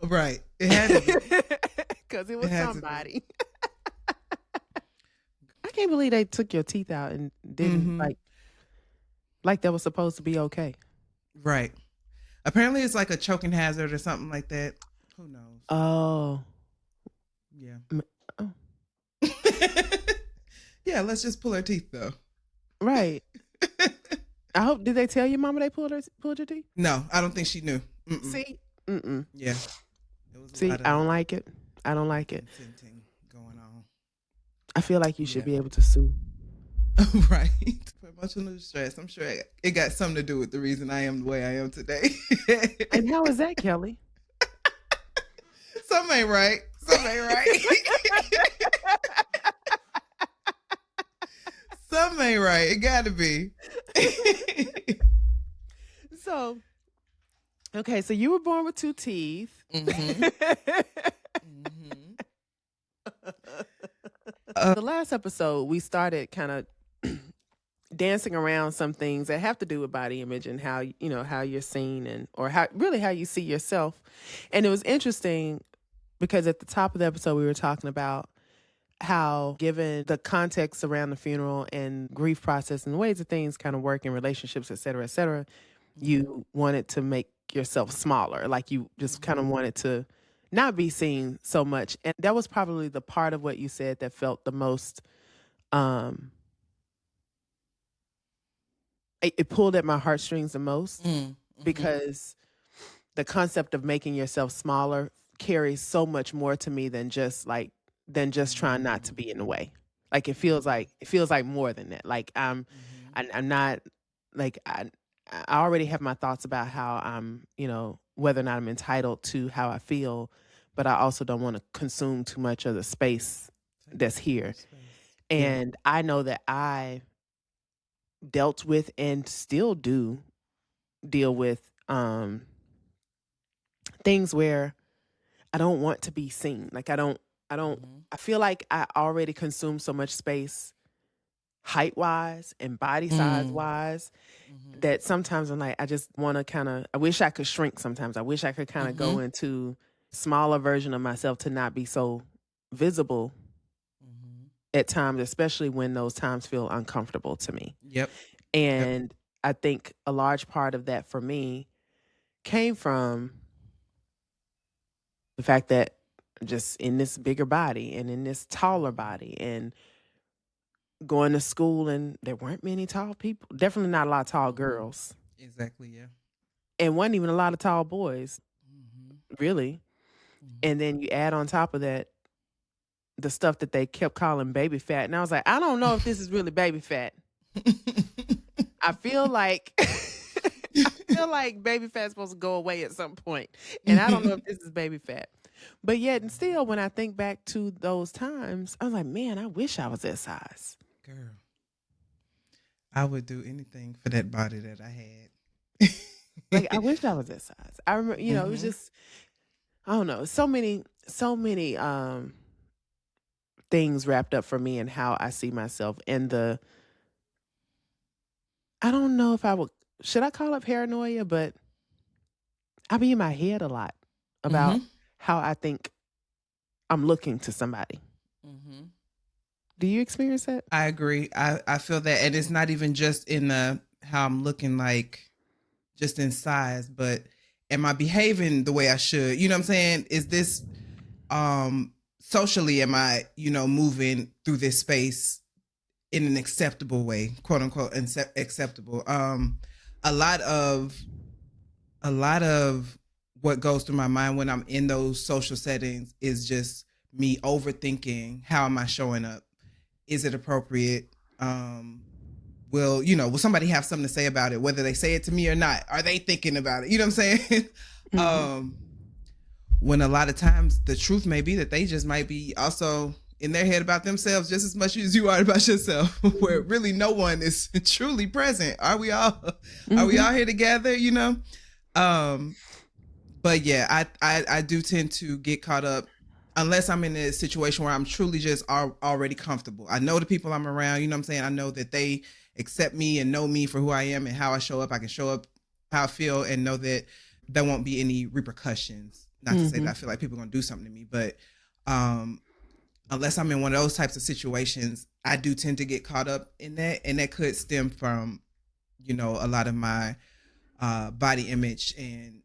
S1: Right. It had to be.
S2: Because it was somebody. I can't believe they took your teeth out and didn't like that was supposed to be okay.
S1: Right. Apparently it's like a choking hazard or something like that. Who knows?
S2: Oh.
S1: Yeah.
S2: Oh.
S1: Yeah, let's just pull her teeth though.
S2: Right. I hope, did they tell your mama they pulled your teeth?
S1: No, I don't think she knew.
S2: See?
S1: Yeah.
S2: See, I don't like it. I don't like it.
S1: Going on.
S2: I feel like you should be able to sue.
S1: Right. For emotional stress. I'm sure it got something to do with the reason I am the way I am today.
S2: And how is that, Kelly?
S1: Something ain't right. Something ain't right. Something ain't right. It gotta be.
S2: So, okay, so you were born with 2 teeth. The last episode, we started kind of dancing around some things that have to do with body image and how you're seen or how you see yourself. And it was interesting because at the top of the episode, we were talking about how, given the context around the funeral and grief process and the ways that things kind of work in relationships, et cetera, you wanted to make yourself smaller. Like you just kind of wanted to not be seen so much. And that was probably the part of what you said that felt the most, it pulled at my heartstrings the most because the concept of making yourself smaller carries so much more to me than just trying not to be in the way. Like it feels like more than that. Like I'm not like I already have my thoughts about how I'm, whether or not I'm entitled to how I feel, but I also don't want to consume too much of the space that's here. And I know that I dealt with and still do deal with things where I don't want to be seen. Like I feel like I already consume so much space height wise and body size wise that sometimes I'm like, I just want to I wish I could shrink sometimes. I wish I could kind of go into smaller version of myself to not be so visible at times, especially when those times feel uncomfortable to me.
S1: Yep.
S2: And I think a large part of that for me came from the fact that just in this bigger body and in this taller body and going to school, and there weren't many tall people, definitely not a lot of tall girls.
S1: Exactly, yeah.
S2: And wasn't even a lot of tall boys, really. And then you add on top of that the stuff that they kept calling baby fat. And I was like, I don't know if this is really baby fat. I feel like baby fat's supposed to go away at some point. And I don't know if this is baby fat. But yet and still, when I think back to those times, I was like, man, I wish I was that size.
S1: Girl, I would do anything for that body that I had.
S2: Like, I wish I was that size. I remember, you know, it was just, I don't know, so many things wrapped up for me and how I see myself. And I don't know if should I call it paranoia? But I be in my head a lot about how I think I'm looking to somebody. Do you experience that?
S1: I agree. I feel that. And it's not even just in how I'm looking, like just in size, but am I behaving the way I should? You know what I'm saying? Is this socially, am I, moving through this space in an acceptable way, quote unquote, acceptable? A lot of what goes through my mind when I'm in those social settings is just me overthinking, how am I showing up? Is it appropriate? Will somebody have something to say about it, whether they say it to me or not? Are they thinking about it? You know what I'm saying? When a lot of times the truth may be that they just might be also in their head about themselves just as much as you are about yourself, where really no one is truly present. Are we all here together? But yeah, I do tend to get caught up unless I'm in a situation where I'm truly just already comfortable. I know the people I'm around, you know what I'm saying? I know that they accept me and know me for who I am and how I show up. I can show up how I feel and know that there won't be any repercussions. Not to say that I feel like people are going to do something to me, but unless I'm in one of those types of situations, I do tend to get caught up in that. And that could stem from, a lot of my body image and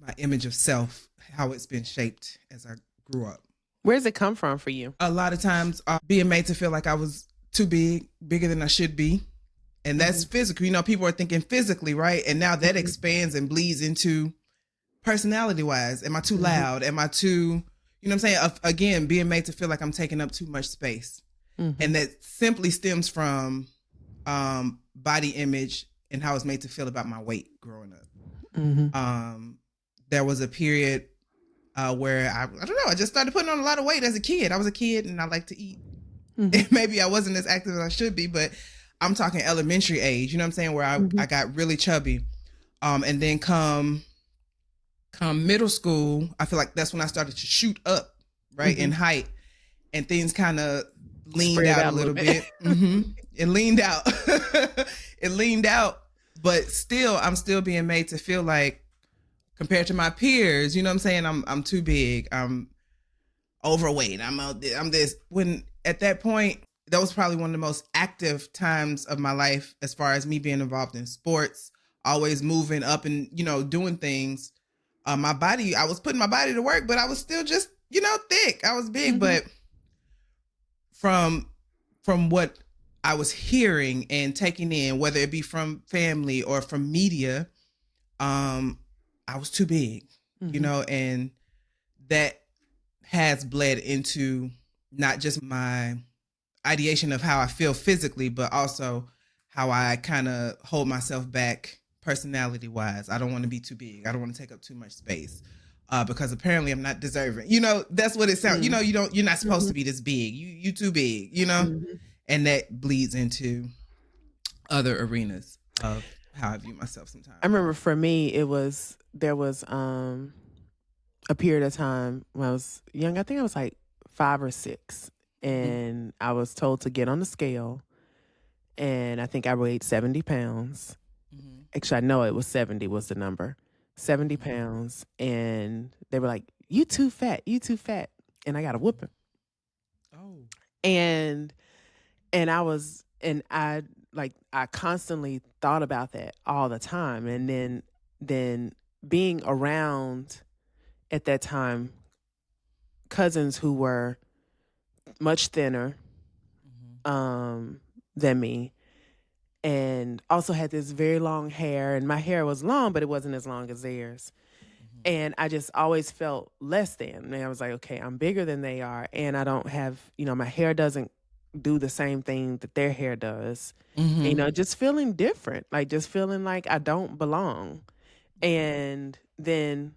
S1: my image of self, how it's been shaped as I grew up.
S2: Where does it come from for you?
S1: A lot of times being made to feel like I was too bigger than I should be. And that's physical. People are thinking physically, right? And now that expands and bleeds into personality wise. Am I too loud? Am I too, you know what I'm saying? Again, being made to feel like I'm taking up too much space. And that simply stems from body image and how it's made to feel about my weight growing up. There was a period where I don't know, I just started putting on a lot of weight as a kid. I was a kid and I like to eat. And maybe I wasn't as active as I should be, but I'm talking elementary age, you know what I'm saying? Where I got really chubby. And then come middle school, I feel like that's when I started to shoot up, right, in height. And things kind of leaned out a little bit. It leaned out. It leaned out. But still, I'm still being made to feel like, compared to my peers, you know what I'm saying? I'm too big. I'm overweight. I'm this. When at that point, that was probably one of the most active times of my life as far as me being involved in sports, always moving up and, doing things. My body, I was putting my body to work, but I was still just, thick. I was big, but from what I was hearing and taking in, whether it be from family or from media, I was too big, and that has bled into not just my ideation of how I feel physically, but also how I kind of hold myself back personality wise. I don't want to be too big. I don't want to take up too much space because apparently I'm not deserving. That's what it sounds. You're not supposed to be this big. You too big, and that bleeds into other arenas of how I view myself sometimes.
S2: I remember for me, there was a period of time when I was young. I think I was like 5 or 6, and I was told to get on the scale, and I think I weighed 70 pounds. Actually, I know it was 70 was the number. 70 pounds, and they were like, "You too fat, you too fat," and I got a whooping.
S1: Oh.
S2: And I constantly thought about that all the time, and then being around at that time cousins who were much thinner than me, and also had this very long hair, and my hair was long, but it wasn't as long as theirs. And I just always felt less than. And I was like, okay, I'm bigger than they are, and I don't have, my hair doesn't do the same thing that their hair does. Just feeling different, like just feeling like I don't belong. And then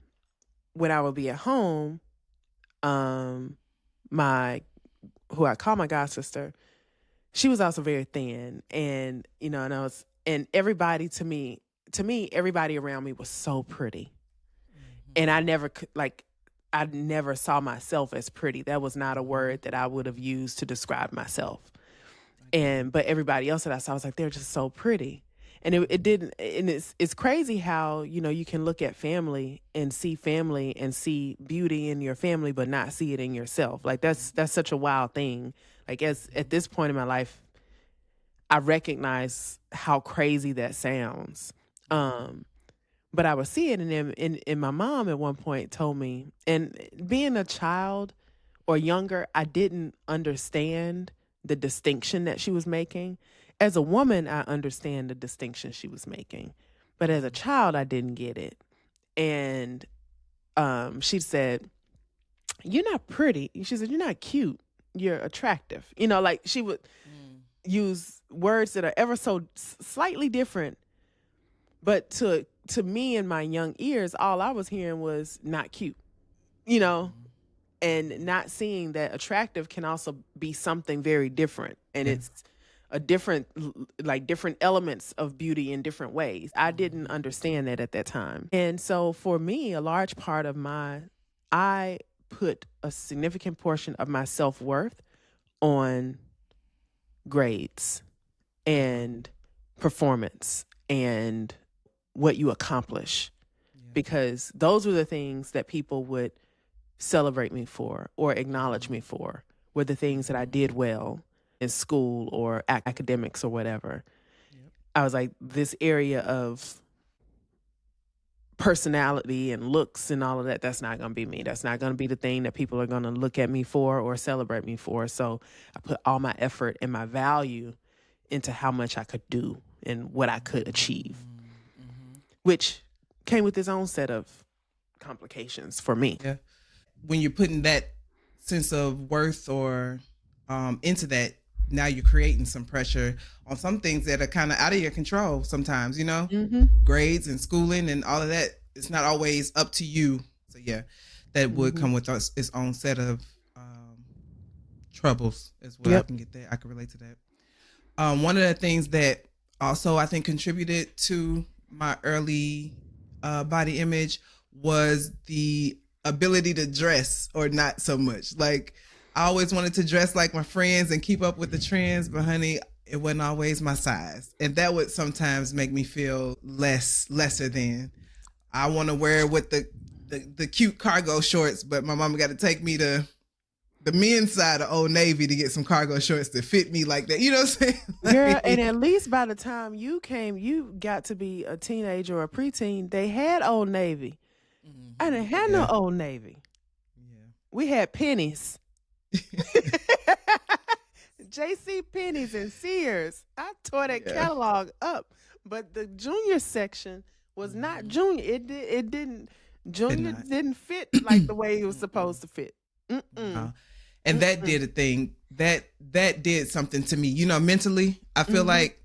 S2: when I would be at home, my who I call my god sister, she was also very thin, and and everybody to me, everybody around me was so pretty, and I never saw myself as pretty. That was not a word that I would have used to describe myself. But everybody else that I saw was like, they're just so pretty. And it didn't, and it's crazy how, you can look at family and see beauty in your family, but not see it in yourself. Like that's such a wild thing. Like at this point in my life, I recognize how crazy that sounds. But I would see it in them. And my mom at one point told me, and being a child or younger, I didn't understand the distinction that she was making. As a woman, I understand the distinction she was making. But as a child, I didn't get it. And she said, "You're not pretty." She said, "You're not cute. You're attractive." Like she would use words that are ever so slightly different. But to me in my young ears, all I was hearing was not cute, and not seeing that attractive can also be something very different. And it's a different elements of beauty in different ways. I didn't understand that at that time. And so for me, a large part of I put a significant portion of my self-worth on grades and performance and what you accomplish, because those were the things that people would celebrate me for or acknowledge me for, were the things that I did well in school or academics or whatever. I was like, this area of personality and looks and all of that, that's not going to be me. That's not going to be the thing that people are going to look at me for or celebrate me for. So I put all my effort and my value into how much I could do and what I could achieve, which came with its own set of complications for me.
S1: Yeah. When you're putting that sense of worth or into that, now you're creating some pressure on some things that are kind of out of your control sometimes, grades and schooling and all of that. It's not always up to you. So yeah, that would come with its own set of troubles as well. I can get that. I can relate to that. One of the things that also I think contributed to my early body image was the ability to dress, or not so much. Like I always wanted to dress like my friends and keep up with the trends, but honey, it wasn't always my size. And that would sometimes make me feel lesser than. I want to wear with the cute cargo shorts, but my mama got to take me to the men's side of Old Navy to get some cargo shorts that fit me like that. You know what I'm saying?
S2: Girl, and at least by the time you came, you got to be a teenager or a preteen, they had Old Navy. I didn't have no Old Navy. Yeah. We had pennies. JC Penney's and Sears. I tore that catalog up. But the junior section was not junior. It didn't junior didn't fit like the way it was supposed to fit.
S1: And that did a thing. That did something to me. Mentally, I feel like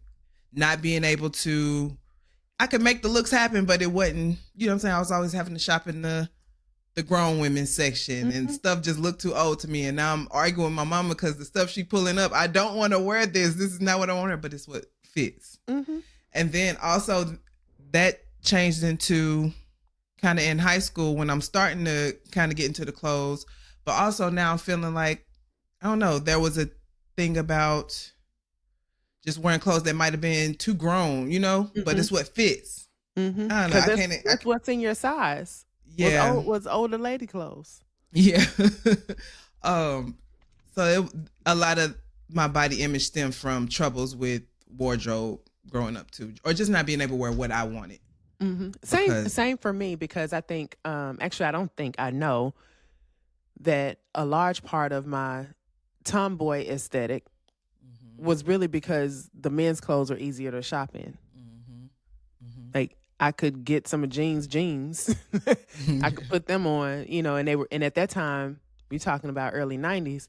S1: not being able to, I could make the looks happen, but it wasn't, what I'm saying? I was always having to shop in the grown women's section and stuff just looked too old to me. And now I'm arguing with my mama because the stuff she pulling up, I don't want to wear this. This is not what I want to wear, but it's what fits. And then also that changed into kind of in high school when I'm starting to kind of get into the clothes, but also now I'm feeling like, I don't know, there was a thing about just wearing clothes that might have been too grown, but it's what fits.
S2: Mm-hmm.
S1: I don't know.
S2: Because
S1: I can't.
S2: that's what's in your size.
S1: Yeah.
S2: Was older lady clothes.
S1: Yeah. um. So a lot of my body image stemmed from troubles with wardrobe growing up too, or just not being able to wear what I wanted.
S2: Mm-hmm.
S1: Because
S2: Same for me, because I think actually I don't think I know that a large part of my tomboy aesthetic was really because the men's clothes are easier to shop in. Like I could get some jeans. I could put them on, and at that time, we're talking about early 90s,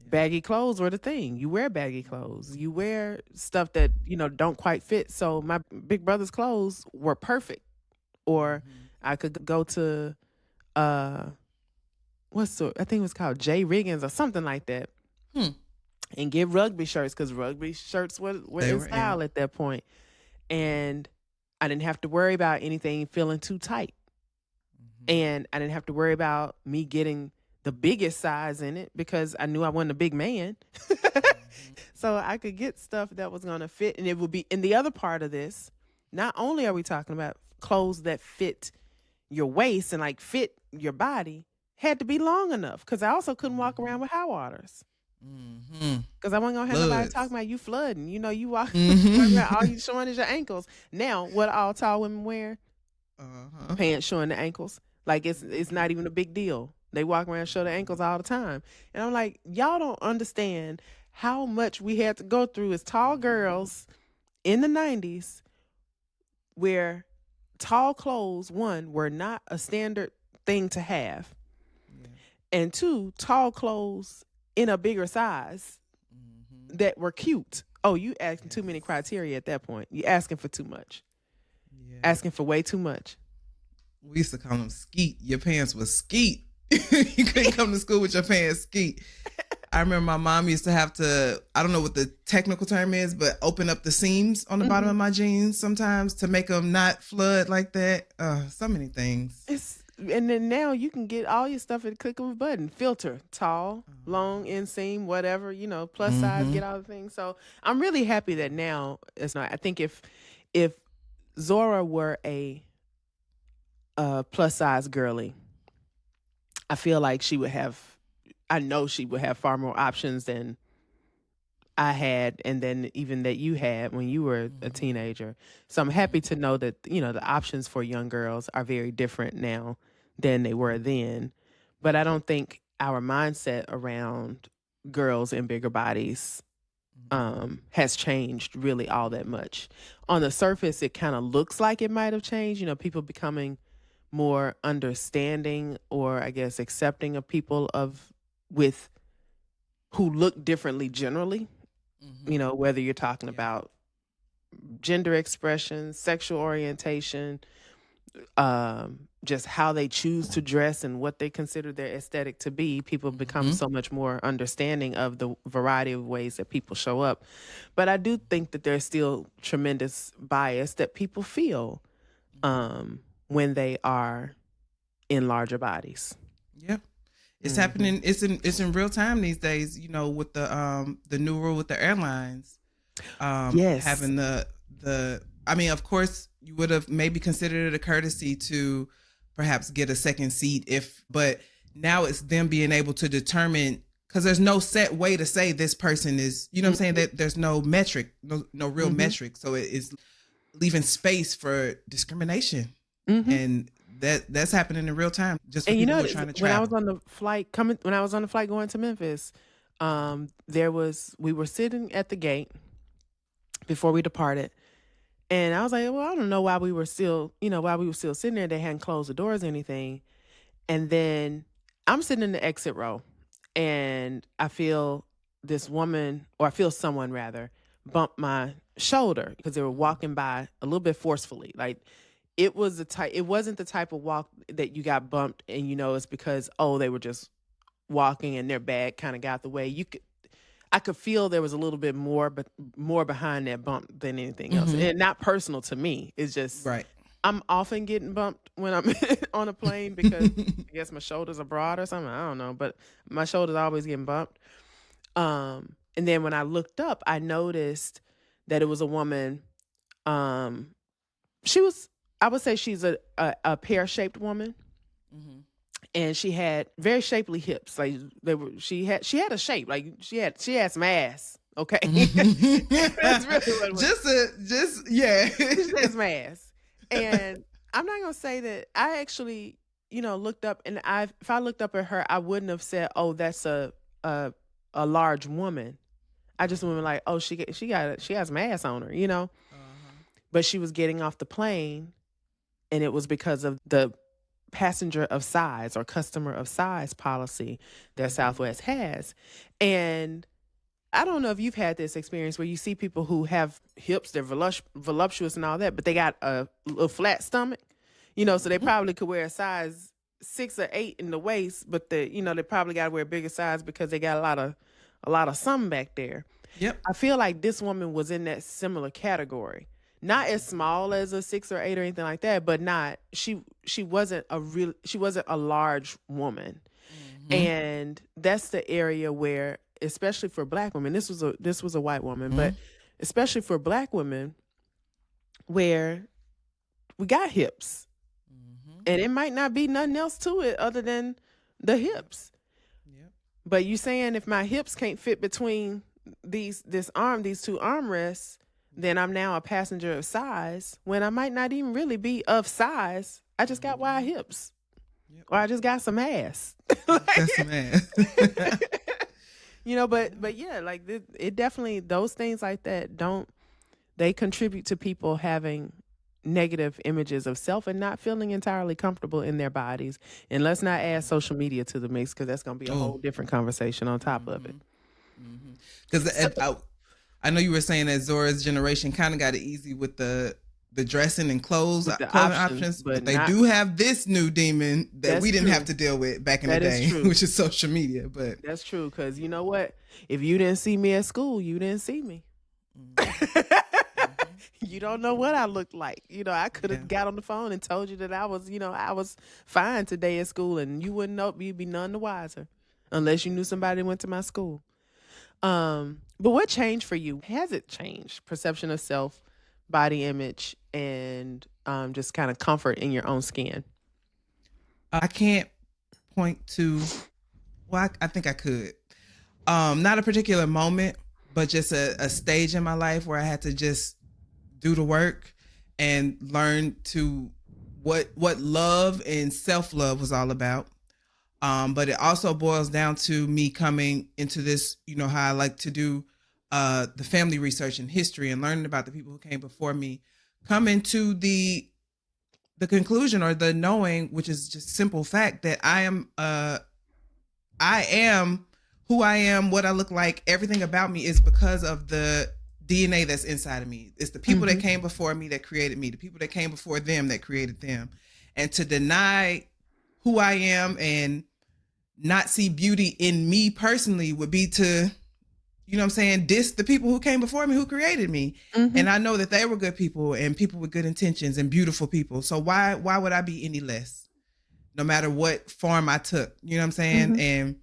S2: baggy clothes were the thing. You wear baggy clothes. You wear stuff that, don't quite fit. So my big brother's clothes were perfect. Or I could go to I think it was called J Riggins or something like that. And get rugby shirts, because rugby shirts were in style at that point. And I didn't have to worry about anything feeling too tight. And I didn't have to worry about me getting the biggest size in it, because I knew I wasn't a big man. So I could get stuff that was going to fit. And it would be, in the other part of this, not only are we talking about clothes that fit your waist and like fit your body, had to be long enough, because I also couldn't walk around with high waters. Because I wasn't gonna have nobody talking about you flooding. You walk around, all you showing is your ankles. Now, what all tall women wear? Pants showing the ankles. Like it's not even a big deal. They walk around and show their ankles all the time. And I'm like, y'all don't understand how much we had to go through as tall girls in the 90s, where tall clothes, one, were not a standard thing to have. And two, tall clothes in a bigger size that were cute. Oh, you asking too many criteria at that point. You asking for too much. Asking for way too much.
S1: We used to call them skeet. Your pants was skeet. You couldn't come to school with your pants skeet. I remember my mom used to have to, I don't know what the technical term is, but open up the seams on the bottom of my jeans sometimes to make them not flood like that. So many things.
S2: And then now you can get all your stuff at the click of a button. Filter, tall, long, inseam, whatever, plus size, get all the things. So I'm really happy that now it's not. I think if Zora were a plus size girly, I feel like I know she would have far more options than I had, and then even that you had when you were a teenager. So I'm happy to know that, the options for young girls are very different now than they were then. But I don't think our mindset around girls in bigger bodies has changed really all that much. On the surface, it kind of looks like it might have changed, people becoming more understanding, or I guess accepting of people who look differently generally. Whether you're talking about gender expression, sexual orientation, just how they choose to dress and what they consider their aesthetic to be, people become so much more understanding of the variety of ways that people show up. But I do think that there's still tremendous bias that people feel when they are in larger bodies.
S1: Yep. It's happening. It's in real time these days, with the new rule with the airlines.
S2: Yes.
S1: Having I mean, of course, you would have maybe considered it a courtesy to perhaps get a second seat but now it's them being able to determine, because there's no set way to say this person is, what I'm saying, that there's no metric, no real metric. So it is leaving space for discrimination. And that's happening in real time. Just for people who are trying to travel.
S2: When I was on the flight going to Memphis, we were sitting at the gate before we departed, and I was like, well, I don't know why we were still sitting there. They hadn't closed the doors or anything. And then I'm sitting in the exit row, and I feel someone rather bump my shoulder, because they were walking by a little bit forcefully. Like, it wasn't the type of walk that you got bumped and it's because, they were just walking and their bag kind of got the way. I could feel there was a little bit more behind that bump than anything else. And not personal to me. It's just,
S1: right.
S2: I'm often getting bumped when I'm on a plane, because I guess my shoulders are broad or something. I don't know, but my shoulders always getting bumped. And then when I looked up, I noticed that it was a woman. She was I would say she's a pear-shaped woman.
S1: Mm-hmm.
S2: And she had very shapely hips. Like she had a shape. Like she had some ass. Okay. That's really what it was.
S1: Yeah.
S2: She had some ass. And I'm not gonna say that I actually, looked up, and if I looked up at her, I wouldn't have said, "Oh, that's a large woman." I just would be like, "Oh, she has some ass on her,"
S1: Uh-huh.
S2: But she was getting off the plane, and it was because of the passenger of size or customer of size policy that Southwest has. And I don't know if you've had this experience where you see people who have hips, they're voluptuous and all that, but they got a little flat stomach, so they probably could wear a size 6 or 8 in the waist, but they probably got to wear a bigger size because they got a lot of something back there.
S1: Yep.
S2: I feel like this woman was in that similar category. Not as small as a 6 or 8 or anything like that, but she wasn't a large woman.
S1: Mm-hmm.
S2: And that's the area where, especially for Black women, this was a white woman, but especially for Black women, where we got hips, and it might not be nothing else to it other than the hips.
S1: Yep.
S2: But you saying if my hips can't fit between these two armrests, then I'm now a passenger of size, when I might not even really be of size. I just got wide hips. Yep. Or I just got some ass.
S1: That's some ass.
S2: But yeah, like it definitely, those things like that they contribute to people having negative images of self and not feeling entirely comfortable in their bodies. And let's not add social media to the mix, because that's going to be a whole different conversation on top of it.
S1: Because I know you were saying that Zora's generation kind of got it easy with the dressing and clothes options, but they do have this new demon that we didn't have to deal with back in the day, which is social media. But
S2: that's true, because you know what? If you didn't see me at school, you didn't see me. You don't know what I looked like. I could have got on the phone and told you that I was fine today at school, and you wouldn't know. You'd be none the wiser unless you knew somebody that went to my school. But what changed for you? Has it changed perception of self, body image, and just kind of comfort in your own skin?
S1: I can't point to, well, I think I could. Not a particular moment, but just a stage in my life where I had to just do the work and learn to what love and self-love was all about. But it also boils down to me coming into this, how I like to do the family research and history and learning about the people who came before me, coming to the conclusion or the knowing, which is just simple fact, that I am who I am, what I look like, everything about me is because of the DNA that's inside of me. It's the people that came before me that created me, the people that came before them that created them. And to deny who I am and not see beauty in me personally would be to, diss the people who came before me, who created me. And I know that they were good people and people with good intentions and beautiful people. So why would I be any less, no matter what form I took? You know what I'm saying? And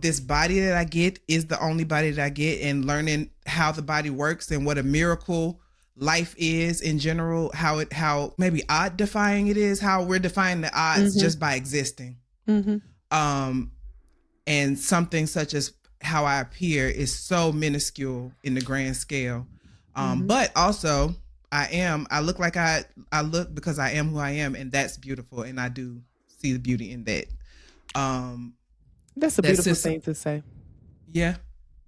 S1: this body that I get is the only body that I get, and learning how the body works and what a miracle life is in general, how maybe odd defying it is, how we're defying the odds just by existing. And something such as how I appear is so minuscule in the grand scale. But also I look like I look because I am who I am, and that's beautiful. And I do see the beauty in that.
S2: That's a beautiful thing to say.
S1: Yeah.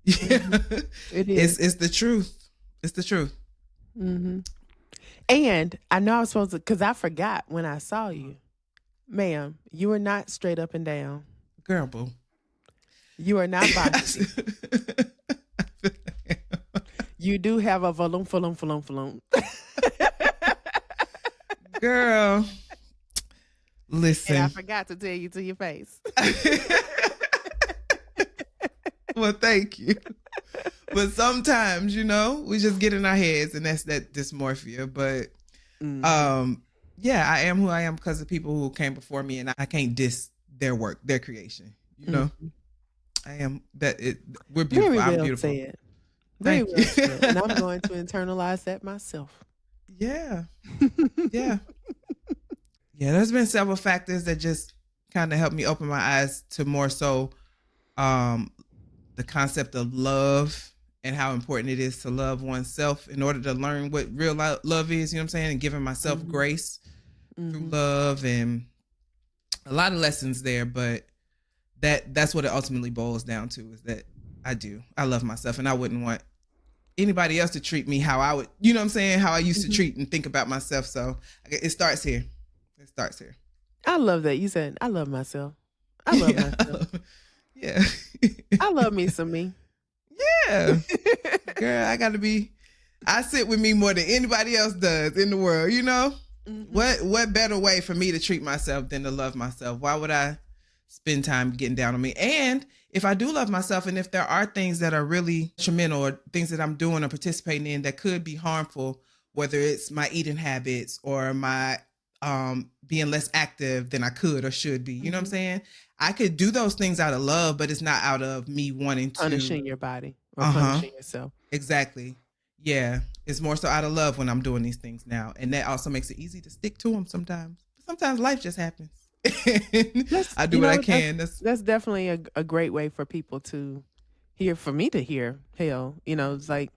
S2: It is.
S1: It's the truth. It's the truth.
S2: And I know I was supposed to, because I forgot when I saw you. Ma'am, you are not straight up and down.
S1: Girl, boo.
S2: You are not boxy. You do have a volume.
S1: Girl, listen.
S2: And I forgot to tell you to your face.
S1: Well, thank you. But sometimes, we just get in our heads, and that's that dysmorphia. But yeah, I am who I am because of people who came before me, and I can't diss their work, their creation. I am that. We're beautiful.
S2: Very well
S1: I'm beautiful.
S2: said. Very well said. And I'm going to internalize that myself.
S1: Yeah. Yeah. Yeah. There's been several factors that just kind of helped me open my eyes to more so um, the concept of love and how important it is to love oneself in order to learn what real love is, you know what I'm saying? And giving myself grace through love and a lot of lessons there. But that's what it ultimately boils down to is that I love myself and I wouldn't want anybody else to treat me how I would, you know what I'm saying? How I used to treat and think about myself. So it starts here. It starts here.
S2: I love that. You said, I love myself. I love myself.
S1: Yeah.
S2: I love me some me.
S1: Yeah. Girl, I sit with me more than anybody else does in the world, you know? What better way for me to treat myself than to love myself? Why would I spend time getting down on me? And if I do love myself and if there are things that are really detrimental or things that I'm doing or participating in that could be harmful, whether it's my eating habits or my being less active than I could or should be, you know what I'm saying? I could do those things out of love, but it's not out of me wanting to
S2: punishing your body or punishing yourself.
S1: Exactly. Yeah. It's more so out of love when I'm doing these things now. And that also makes it easy to stick to them sometimes. Sometimes life just happens. I do what I can.
S2: That's definitely a great way for people to hear, for me to hear. Hell, it's like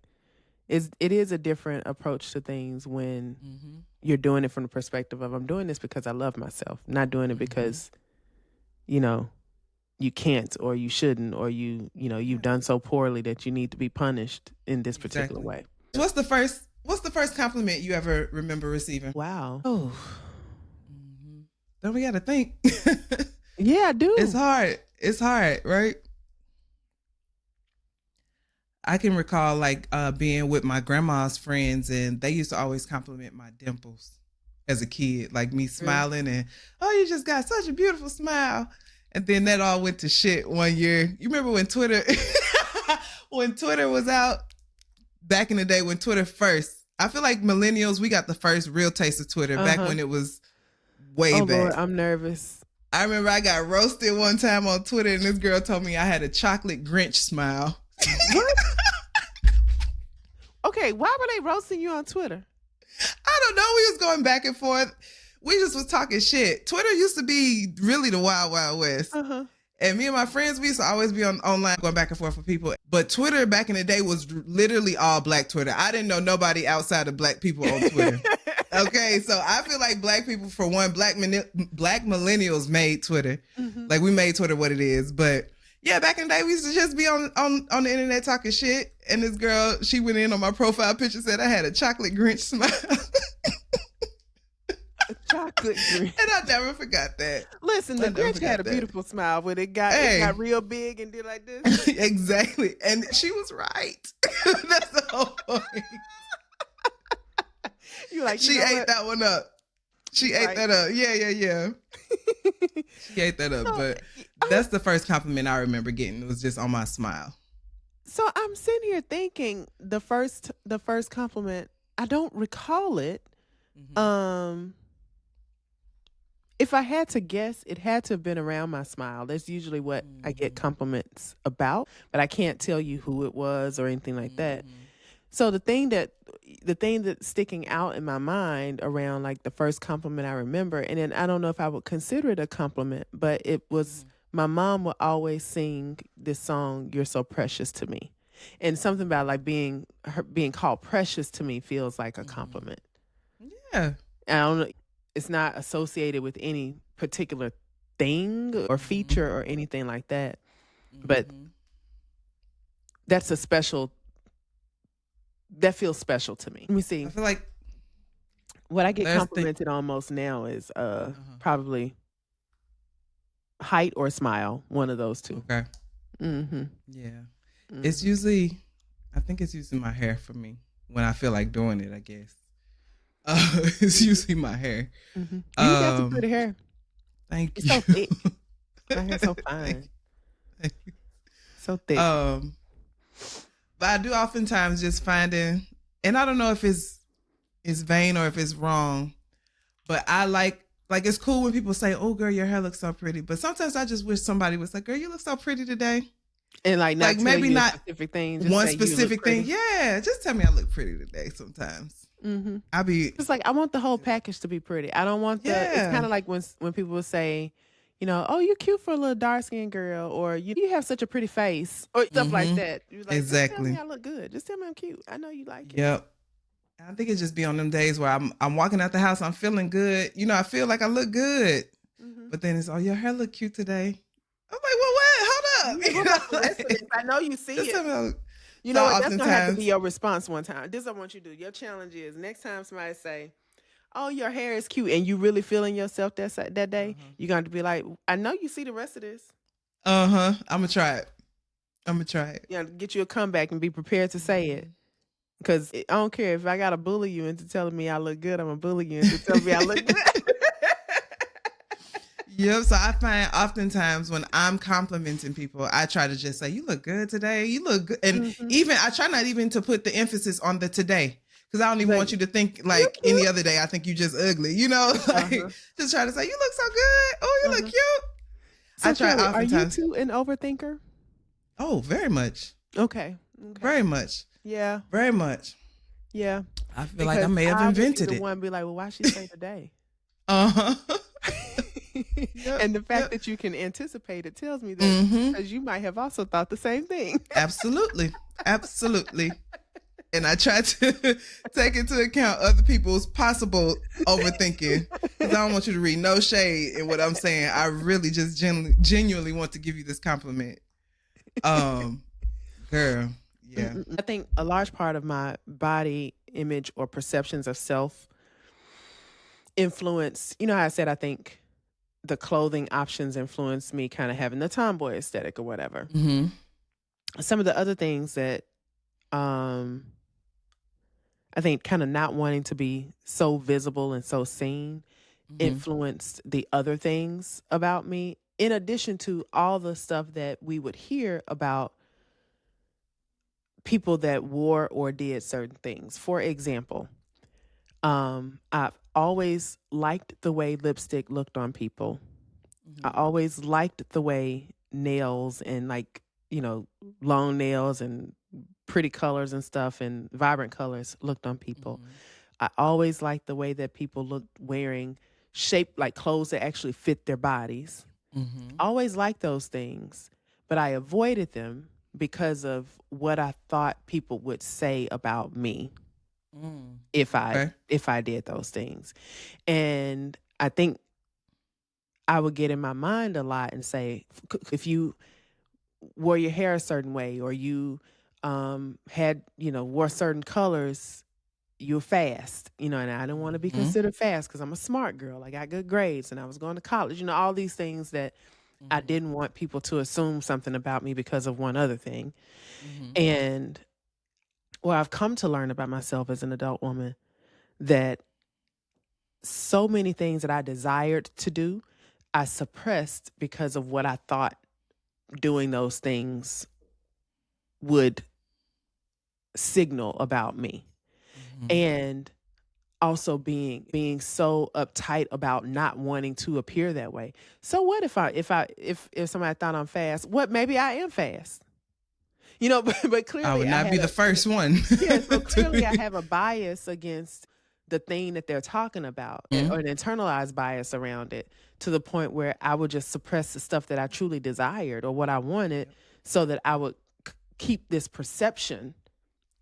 S2: it is a different approach to things when you're doing it from the perspective of I'm doing this because I love myself, not doing it because you can't or you shouldn't or you've done so poorly that you need to be punished in this particular way.
S1: What's the first compliment you ever remember receiving?
S2: Wow. Oh.
S1: Don't we gotta think?
S2: Yeah, I do.
S1: It's hard, right? I can recall like being with my grandma's friends and they used to always compliment my dimples as a kid, like me smiling and, oh, you just got such a beautiful smile. And then that all went to shit one year. You remember when Twitter was out back in the day when Twitter first, I feel like millennials, we got the first real taste of Twitter back when it was way back.
S2: Lord, I'm nervous.
S1: I remember I got roasted one time on Twitter and this girl told me I had a chocolate Grinch smile.
S2: What? Okay, why were they roasting you on Twitter?
S1: I don't know. We was going back and forth. We just was talking shit. Twitter used to be really the wild, wild west. And me and my friends, we used to always be online going back and forth with people. But Twitter back in the day was literally all black Twitter. I didn't know nobody outside of black people on Twitter. Okay, so I feel like black people, for one, black millennials made Twitter. Like we made Twitter what it is. But yeah, back in the day, we used to just be on the internet talking shit. And this girl, she went in on my profile picture, said I had a chocolate Grinch smile.
S2: A chocolate Grinch.
S1: And I never forgot that.
S2: Listen, the Grinch had a beautiful smile when it got real big and did like this.
S1: Exactly. And she was right. That's the whole point. She ate that one up. She ate that up. Yeah. She ate that up. But that's the first compliment I remember getting. It was just on my smile.
S2: So I'm sitting here thinking the first compliment, I don't recall it. If I had to guess, it had to have been around my smile. That's usually what I get compliments about, but I can't tell you who it was or anything like that. So the thing that's sticking out in my mind around like the first compliment I remember, and then I don't know if I would consider it a compliment, but it was my mom would always sing this song, "You're So Precious to Me." And something about like being called precious to me feels like a compliment.
S1: Yeah.
S2: I don't know. It's not associated with any particular thing or feature or anything like that. But that feels special to me. Let me see.
S1: I feel like
S2: what I get complimented on most now is probably height or smile, one of those two.
S1: Okay. Yeah. It's usually, I think it's usually my hair for me when I feel like doing it, I guess. It's usually my hair.
S2: You got some pretty hair.
S1: Thank
S2: you. It's so thick. My hair's so fine.
S1: Thank you.
S2: So thick.
S1: But I do oftentimes just finding, and I don't know if it's vain or if it's wrong, but I like it's cool when people say, "Oh, girl, your hair looks so pretty." But sometimes I just wish somebody was like, "Girl, you look so pretty today."
S2: And like maybe not specific thing,
S1: one specific thing. Yeah, just tell me I look pretty today sometimes.
S2: Mm-hmm.
S1: I be
S2: It's like I want the whole package to be pretty. I don't want the. It's
S1: yeah.
S2: kind of like when people will say, you know, oh, you're cute for a little dark skinned girl, or you have such a pretty face, or stuff like
S1: Mm-hmm.
S2: that. You're like, just tell me
S1: Exactly.
S2: I look good. Just tell me I'm cute. I know you like it.
S1: Yep. I think it just be on them days where I'm walking out the house, I'm feeling good. You know, I feel like I look good.
S2: Mm-hmm.
S1: But then it's, oh, your hair look cute today. I'm like, well, what? Hold up.
S2: Yeah,
S1: You
S2: go back
S1: know,
S2: and listen to this.
S1: like,
S2: I know you see
S1: just
S2: it.
S1: tell me.
S2: You
S1: So
S2: know what? That's gonna have to be
S1: oftentimes,
S2: your response one time. This is what I want you to do. Your challenge is next time somebody say, "Oh, your hair is cute," and you really feeling yourself that day, you're going to be like, "I know you see the rest of this."
S1: I'm gonna try it. I'm gonna try it.
S2: You know, get you a comeback and be prepared to say it. Because I don't care if I got to bully you into telling me I look good. I'm going to bully you into telling me I look good.
S1: Yep. So I find oftentimes when I'm complimenting people, I try to just say, "You look good today. You look good," and even I try not even to put the emphasis on the today. Because I don't even want you to think like any other day. I think you just ugly, you know. Like just try to say you look so good. Oh, you look cute.
S2: So
S1: I try
S2: Kelli,
S1: oftentimes.
S2: Are you too an overthinker?
S1: Oh, very much.
S2: Okay.
S1: Very much.
S2: Yeah.
S1: Very much.
S2: Yeah.
S1: I feel like I may have invented
S2: the
S1: it.
S2: one be like, well, why she say today?
S1: Yep,
S2: And the fact that you can anticipate it tells me that because you might have also thought the same thing.
S1: Absolutely. Absolutely. And I try to take into account other people's possible overthinking because I don't want you to read no shade in what I'm saying. I really just genuinely want to give you this compliment. Girl, yeah.
S2: I think a large part of my body image or perceptions of self influence, you know how I said I think the clothing options influence me kind of having the tomboy aesthetic or whatever.
S1: Mm-hmm.
S2: Some of the other things that I think kind of not wanting to be so visible and so seen influenced the other things about me, in addition to all the stuff that we would hear about people that wore or did certain things. For example, I've always liked the way lipstick looked on people. I always liked the way nails and like, you know, long nails and pretty colors and stuff and vibrant colors looked on people. I always liked the way that people looked wearing shaped like clothes that actually fit their bodies. I always liked those things, but I avoided them because of what I thought people would say about me if I did those things. And I think I would get in my mind a lot and say, if you wore your hair a certain way or you had, you know, wore certain colors, you're fast, you know, and I didn't want to be considered fast because I'm a smart girl. I got good grades and I was going to college, you know, all these things that I didn't want people to assume something about me because of one other thing. And well, I've come to learn about myself as an adult woman that so many things that I desired to do, I suppressed because of what I thought doing those things would signal about me. And also being so uptight about not wanting to appear that way. So what if somebody thought I'm fast? What, maybe I am fast. You know, but clearly
S1: I would not be the first one.
S2: Yeah, so clearly I have a bias against the thing that they're talking about or an internalized bias around it to the point where I would just suppress the stuff that I truly desired or what I wanted so that I would keep this perception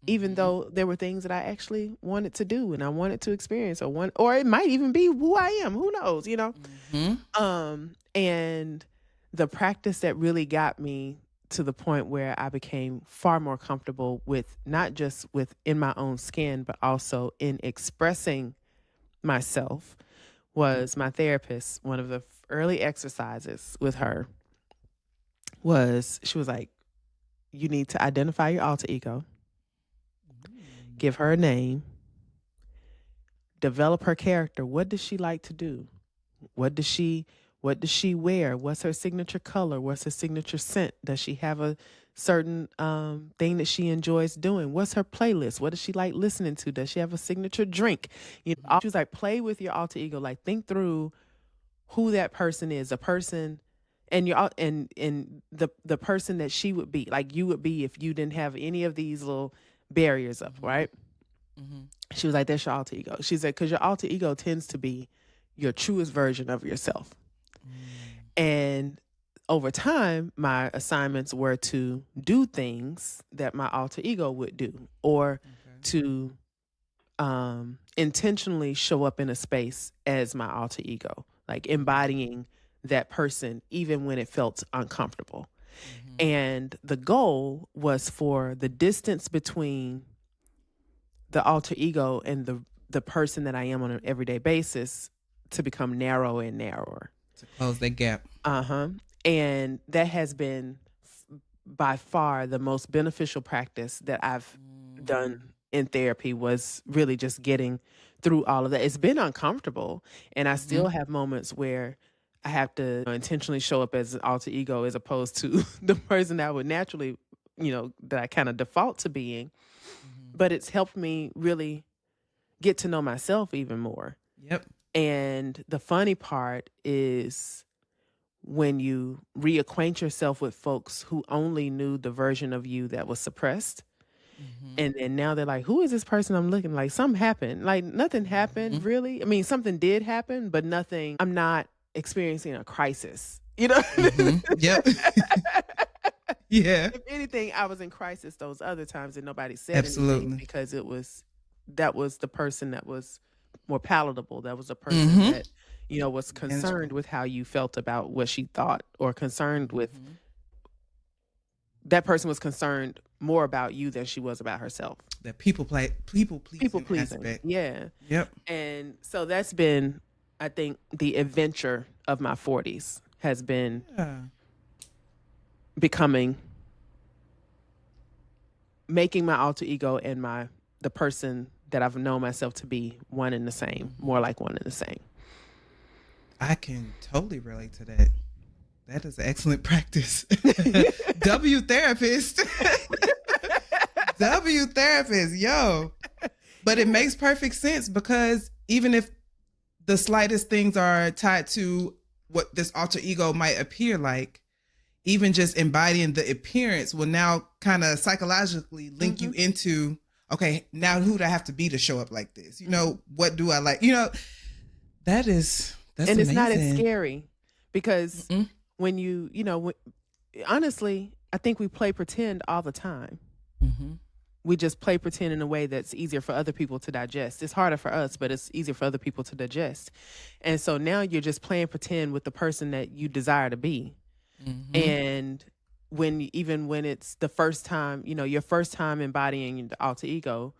S2: even though there were things that I actually wanted to do and I wanted to experience or it might even be who I am, who knows, you know? And the practice that really got me to the point where I became far more comfortable with not just within my own skin, but also in expressing myself was my therapist. One of the early exercises with her was, she was like, you need to identify your alter ego, give her a name, develop her character. What does she like to do? What does she wear? What's her signature color? What's her signature scent? Does she have a certain thing that she enjoys doing? What's her playlist? What does she like listening to? Does she have a signature drink? You know, she was like, play with your alter ego. Like, think through who that person is, a person, and the person that she would be, like you would be if you didn't have any of these little barriers up, right? She was like, that's your alter ego. She said, because your alter ego tends to be your truest version of yourself. And over time, my assignments were to do things that my alter ego would do, or to intentionally show up in a space as my alter ego, like embodying that person, even when it felt uncomfortable. And the goal was for the distance between the alter ego and the person that I am on an everyday basis to become narrower and narrower.
S1: To close that gap.
S2: And that has been by far the most beneficial practice that I've done in therapy, was really just getting through all of that. It's been uncomfortable, and I still have moments where I have to intentionally show up as an alter ego as opposed to the person that I would naturally, that I kind of default to being. But it's helped me really get to know myself even more.
S1: Yep.
S2: And the funny part is when you reacquaint yourself with folks who only knew the version of you that was suppressed. And then now they're like, who is this person I'm looking like? Something happened. Like nothing happened really. I mean, something did happen, but nothing. I'm not experiencing a crisis, Yep. Yeah. If anything, I was in crisis those other times and nobody said anything, because that was the person that was more palatable. That was a person that, was concerned with how you felt about what she thought, or concerned with that person was concerned more about you than she was about herself.
S1: That people pleasing aspect.
S2: Yeah.
S1: Yep.
S2: And so that's been, I think, the adventure of my 40s has been making my alter ego and the person that I've known myself to be one and the same, more like one and the same.
S1: I can totally relate to that. That is an excellent practice. W therapist. W therapist, yo. But it makes perfect sense, because even if the slightest things are tied to what this alter ego might appear like, even just embodying the appearance will now kind of psychologically link you into, okay, now who do I have to be to show up like this? What do I like? That's and
S2: amazing. It's not as scary, because when honestly, I think we play pretend all the time. We just play pretend in a way that's easier for other people to digest. It's harder for us, but it's easier for other people to digest. And so now you're just playing pretend with the person that you desire to be. And when it's the first time, your first time embodying the alter ego,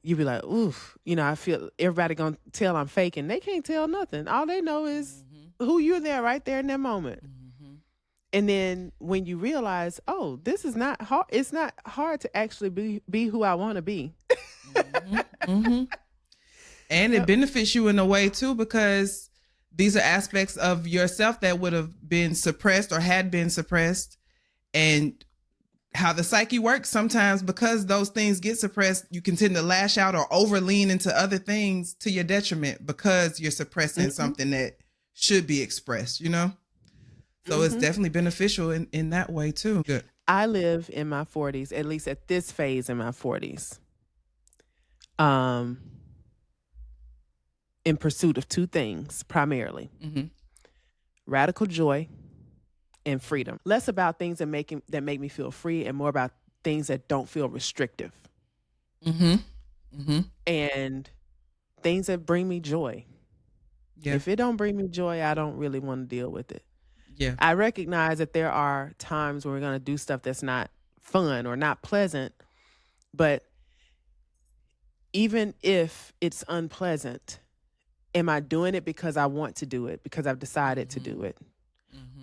S2: you be like, oof, I feel everybody gonna tell I'm faking. They can't tell nothing. All they know is who you're there right there in that moment. And then when you realize, oh, this is not hard. It's not hard to actually be who I want to be.
S1: And it benefits you in a way too, because these are aspects of yourself that would have been suppressed or had been suppressed. And how the psyche works sometimes, because those things get suppressed, you can tend to lash out or over lean into other things to your detriment, because you're suppressing something that should be expressed, So it's definitely beneficial in that way too. Good.
S2: I live in my 40s, at least at this phase in my 40s, in pursuit of two things primarily: radical joy and freedom. Less about things that make me feel free, and more about things that don't feel restrictive. And things that bring me joy. Yeah. If it don't bring me joy, I don't really want to deal with it. Yeah. I recognize that there are times when we're going to do stuff that's not fun or not pleasant, but even if it's unpleasant, am I doing it because I want to do it, because I've decided to do it?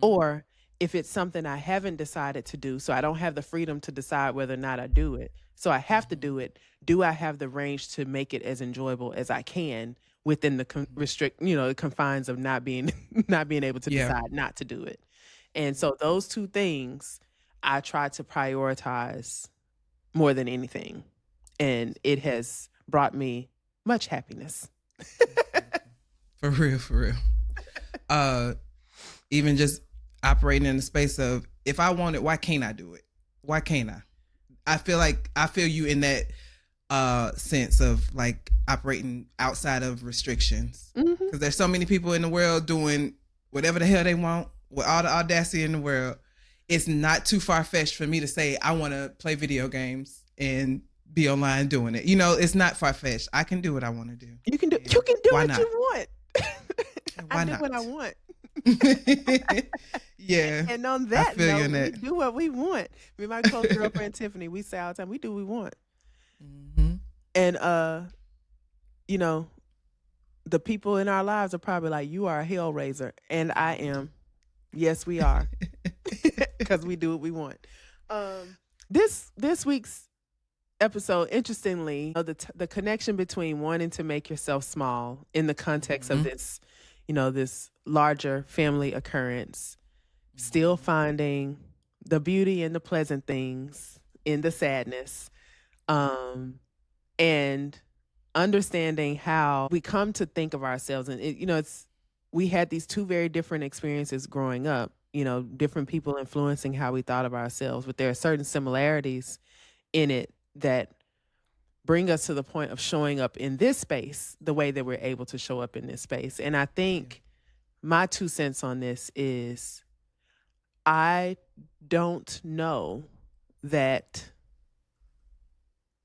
S2: Or if it's something I haven't decided to do, so I don't have the freedom to decide whether or not I do it, so I have to do it, do I have the range to make it as enjoyable as I can within the the confines of not being able to decide not to do it? And so those two things I try to prioritize more than anything, and it has brought me much happiness.
S1: For real. Even just operating in the space of, if I want it, why can't I do it? Why can't I? I feel you in that sense of like operating outside of restrictions. Because there's so many people in the world doing whatever the hell they want with all the audacity in the world. It's not too far-fetched for me to say I want to play video games and be online doing it. It's not far-fetched. I can do what I want to do.
S2: You can do what you want.
S1: Why
S2: I do
S1: not?
S2: what I want.
S1: Yeah.
S2: And on that note,
S1: we
S2: do what we want. Me and my close girlfriend Tiffany, we say all the time, we do what we want. And the people in our lives are probably like, you are a hellraiser, and I am. Yes, we are, because we do what we want. This week's episode, interestingly, the connection between wanting to make yourself small in the context of this, this larger family occurrence, still finding the beauty and the pleasant things in the sadness, and understanding how we come to think of ourselves. And we had these two very different experiences growing up, different people influencing how we thought of ourselves, but there are certain similarities in it that bring us to the point of showing up in this space the way that we're able to show up in this space. And I think my 2 cents on this is, I don't know that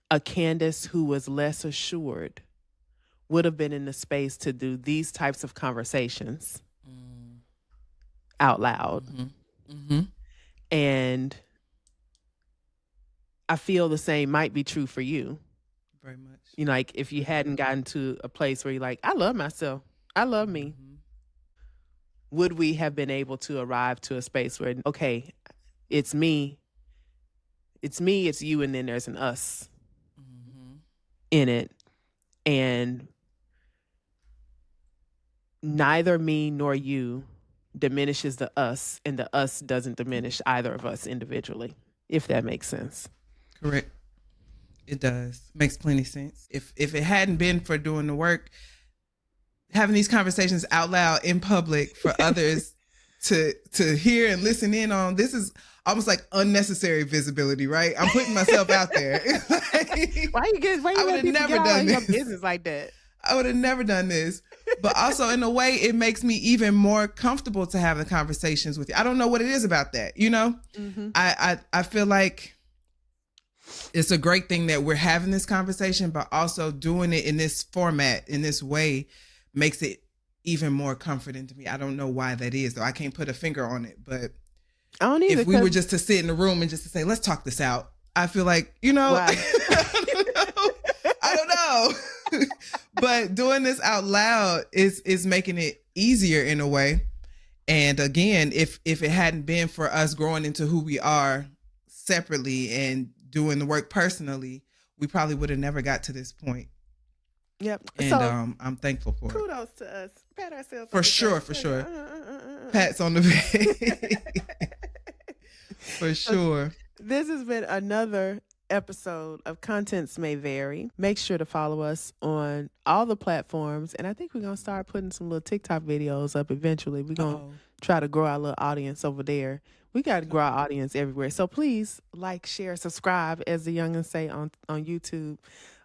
S2: a Candace who was less assured would have been in the space to do these types of conversations out loud. And I feel the same might be true for you.
S1: Very much.
S2: Like if you hadn't gotten to a place where you're like, I love myself, I love me, would we have been able to arrive to a space where, okay, it's me, it's you, and then there's an us in it, and neither me nor you diminishes the us, and the us doesn't diminish either of us individually, if that makes sense.
S1: Correct. It does. Makes plenty sense. If it hadn't been for doing the work, having these conversations out loud in public for others to hear and listen in on, this is almost like unnecessary visibility, right? I'm putting myself out there.
S2: Why you would have never done this? Your business like that?
S1: I would have never done this. But also, in a way, it makes me even more comfortable to have the conversations with you. I don't know what it is about that, I feel like it's a great thing that we're having this conversation, but also doing it in this format, in this way, makes it even more comforting to me. I don't know why that is, though. I can't put a finger on it, but
S2: I don't either,
S1: if we were just to sit in the room and just to say, let's talk this out, I feel like, I don't know. But doing this out loud is making it easier in a way. And again, if it hadn't been for us growing into who we are separately and doing the work personally, we probably would have never got to this point.
S2: Yep.
S1: And
S2: so,
S1: I'm thankful for
S2: kudos it. Kudos to us. Pat ourselves.
S1: For sure. Pats on the back. For sure.
S2: This has been another episode of Contents May Vary. Make sure to follow us on all the platforms. And I think we're going to start putting some little TikTok videos up eventually. We're going to try to grow our little audience over there. We got to grow our audience everywhere. So please like, share, subscribe, as the youngins say on YouTube.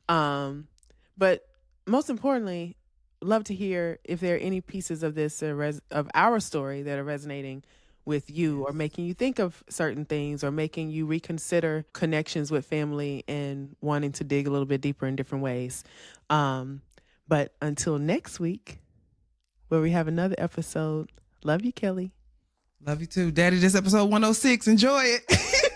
S2: But most importantly, love to hear if there are any pieces of this of our story that are resonating with you, or making you think of certain things, or making you reconsider connections with family and wanting to dig a little bit deeper in different ways. But until next week, where we have another episode, love you, Kelly.
S1: Love you too. Daddy, this episode 106. Enjoy it.